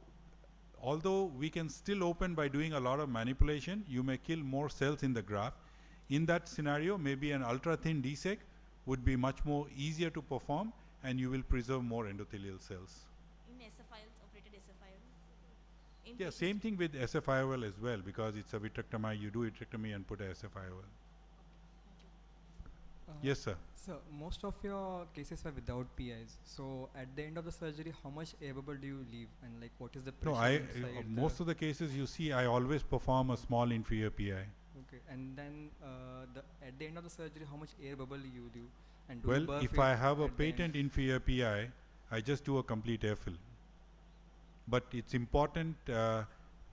although we can still open by doing a lot of manipulation, you may kill more cells in the graft. In that scenario, maybe an ultra thin DSEK would be much more easier to perform, and you will preserve more endothelial cells. In SFILs, operated SFIL? Yeah, same thing with SFIOL as well, because it's a vitrectomy, you do vitrectomy and put a SFIOL. Yes, sir. So most of your cases were without PIs. So at the end of the surgery, how much air bubble do you leave, and like what is the pressure No, inside most of the cases you see, I always perform a small inferior PI. Okay, and then at the end of the surgery, how much air bubble you do, and do you Well, buff if it I have a at the end? patent inferior PI, I just do a complete air fill. But it's important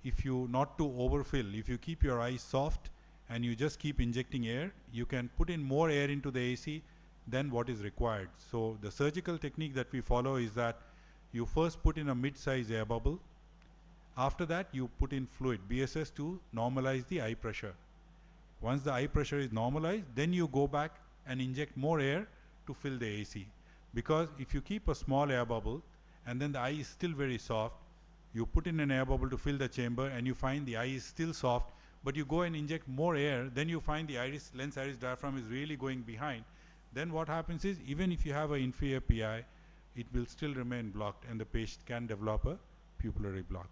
if you not to overfill. If you keep your eyes soft and you just keep injecting air, you can put in more air into the AC than what is required. So the surgical technique that we follow is that you first put in a mid-size air bubble. After that, you put in fluid, BSS, to normalize the eye pressure. Once the eye pressure is normalized, then you go back and inject more air to fill the AC. Because if you keep a small air bubble and then the eye is still very soft, you put in an air bubble to fill the chamber and you find the eye is still soft, but you go and inject more air, then you find the lens iris diaphragm is really going behind. Then what happens is, even if you have an inferior PI, it will still remain blocked and the patient can develop a pupillary block.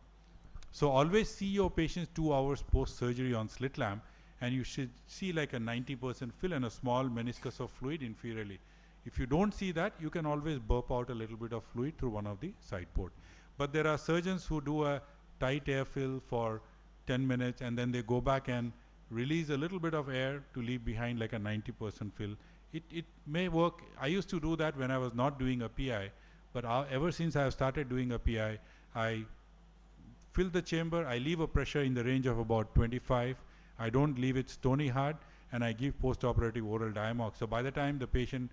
So always see your patients 2 hours post-surgery on slit lamp, and you should see like a 90% fill and a small meniscus of fluid inferiorly. If you don't see that, you can always burp out a little bit of fluid through one of the side port. But there are surgeons who do a tight air fill for 10 minutes and then they go back and release a little bit of air to leave behind like a 90% fill. It may work. I used to do that when I was not doing a PI, but ever since I have started doing a PI, I fill the chamber, I leave a pressure in the range of about 25. I don't leave it stony hard, and I give post-operative oral Diamox. So by the time the patient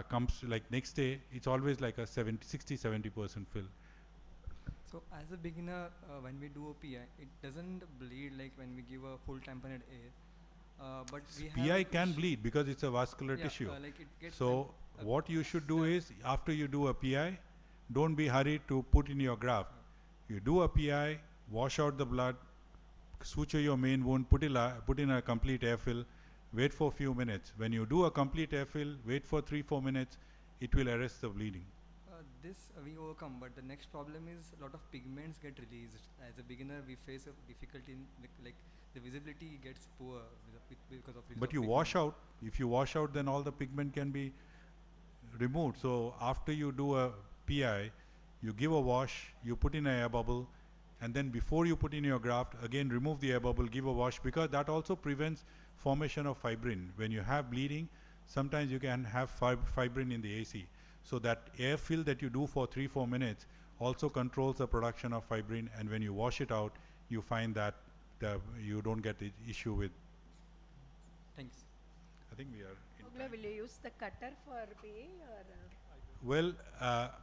comes like next day, it's always like a 60-70% fill. So as a beginner, when we do a PI, it doesn't bleed like when we give a full tamponade air. But we PI can bleed because it's a vascular tissue. Like it gets So what you should do is, after you do a PI, don't be hurried to put in your graft. You do a PI, wash out the blood, suture your main wound, put in a complete airfill, wait for a few minutes. When you do a complete airfill, wait for 3-4 minutes, it will arrest the bleeding. This we overcome, but the next problem is a lot of pigments get released. As a beginner, we face a difficulty in like the visibility gets poor because of. But you wash out. If you wash out, then all the pigment can be removed. So after you do a PI, you give a wash, you put in an air bubble, and then before you put in your graft, again remove the air bubble, give a wash, because that also prevents formation of fibrin. When you have bleeding, sometimes you can have fibrin in the AC. So that air fill that you do for 3-4 minutes also controls the production of fibrin, and when you wash it out, you find that you don't get the issue with. Thanks. I think we are in Fogla, time. will you use the cutter for PA or? Well,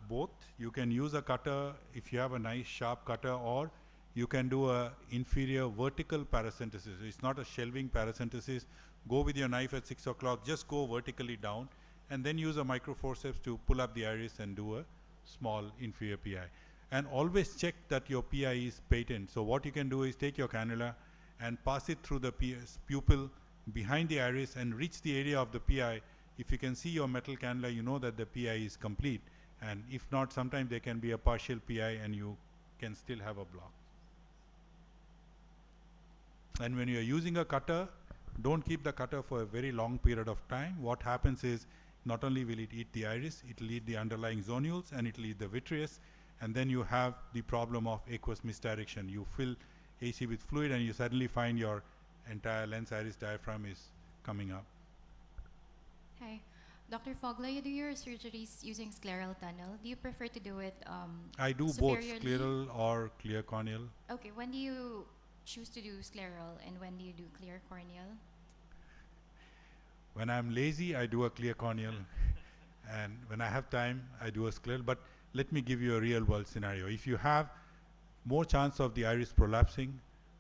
both. You can use a cutter if you have a nice sharp cutter, or you can do a inferior vertical paracentesis. It's not a shelving paracentesis. Go with your knife at 6 o'clock, just go vertically down, and then use a microforceps to pull up the iris and do a small inferior PI. And always check that your PI is patent. So what you can do is take your cannula and pass it through the pupil behind the iris and reach the area of the PI. If you can see your metal cannula, you know that the PI is complete. And if not, sometimes there can be a partial PI and you can still have a block. And when you're using a cutter, don't keep the cutter for a very long period of time. What happens is, not only will it eat the iris, it will eat the underlying zonules and it will eat the vitreous, and then you have the problem of aqueous misdirection. You fill AC with fluid and you suddenly find your entire lens iris diaphragm is coming up. Hi. Dr. Fogla, you do your surgeries using scleral tunnel. Do you prefer to do it I do both superiorly? scleral or clear corneal. Okay, when do you choose to do scleral and when do you do clear corneal? When I'm lazy, I do a clear corneal. And when I have time, I do a scleral. But let me give you a real world scenario. If you have more chance of the iris prolapsing,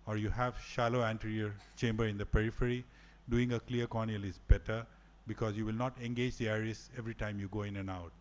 or you have shallow anterior chamber in the periphery, doing a clear corneal is better, because you will not engage the iris every time you go in and out,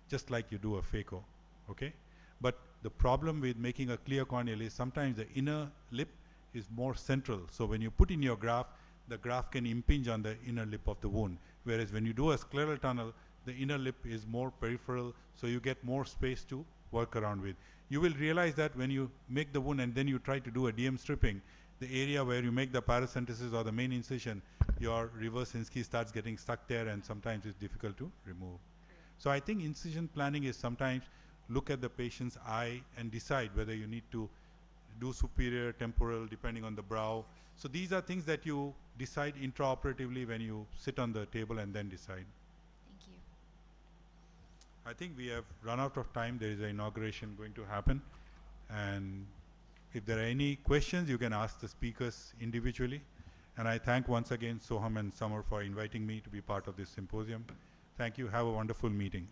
just like you do a phaco, okay? But the problem with making a clear corneal is sometimes the inner lip is more central. So when you put in your graft, the graft can impinge on the inner lip of the wound. Whereas when you do a scleral tunnel, the inner lip is more peripheral, so you get more space to work around with. You will realize that when you make the wound and then you try to do a DM stripping, the area where you make the paracentesis or the main incision, your reverse Hinsky starts getting stuck there, and sometimes it's difficult to remove. So I think incision planning is sometimes look at the patient's eye and decide whether you need to do superior, temporal, depending on the brow. So these are things that you decide intraoperatively when you sit on the table and then decide. Thank you. I think we have run out of time. There is an inauguration going to happen. And if there are any questions, you can ask the speakers individually. And I thank once again Soham and Samar for inviting me to be part of this symposium. Thank you. Have a wonderful meeting.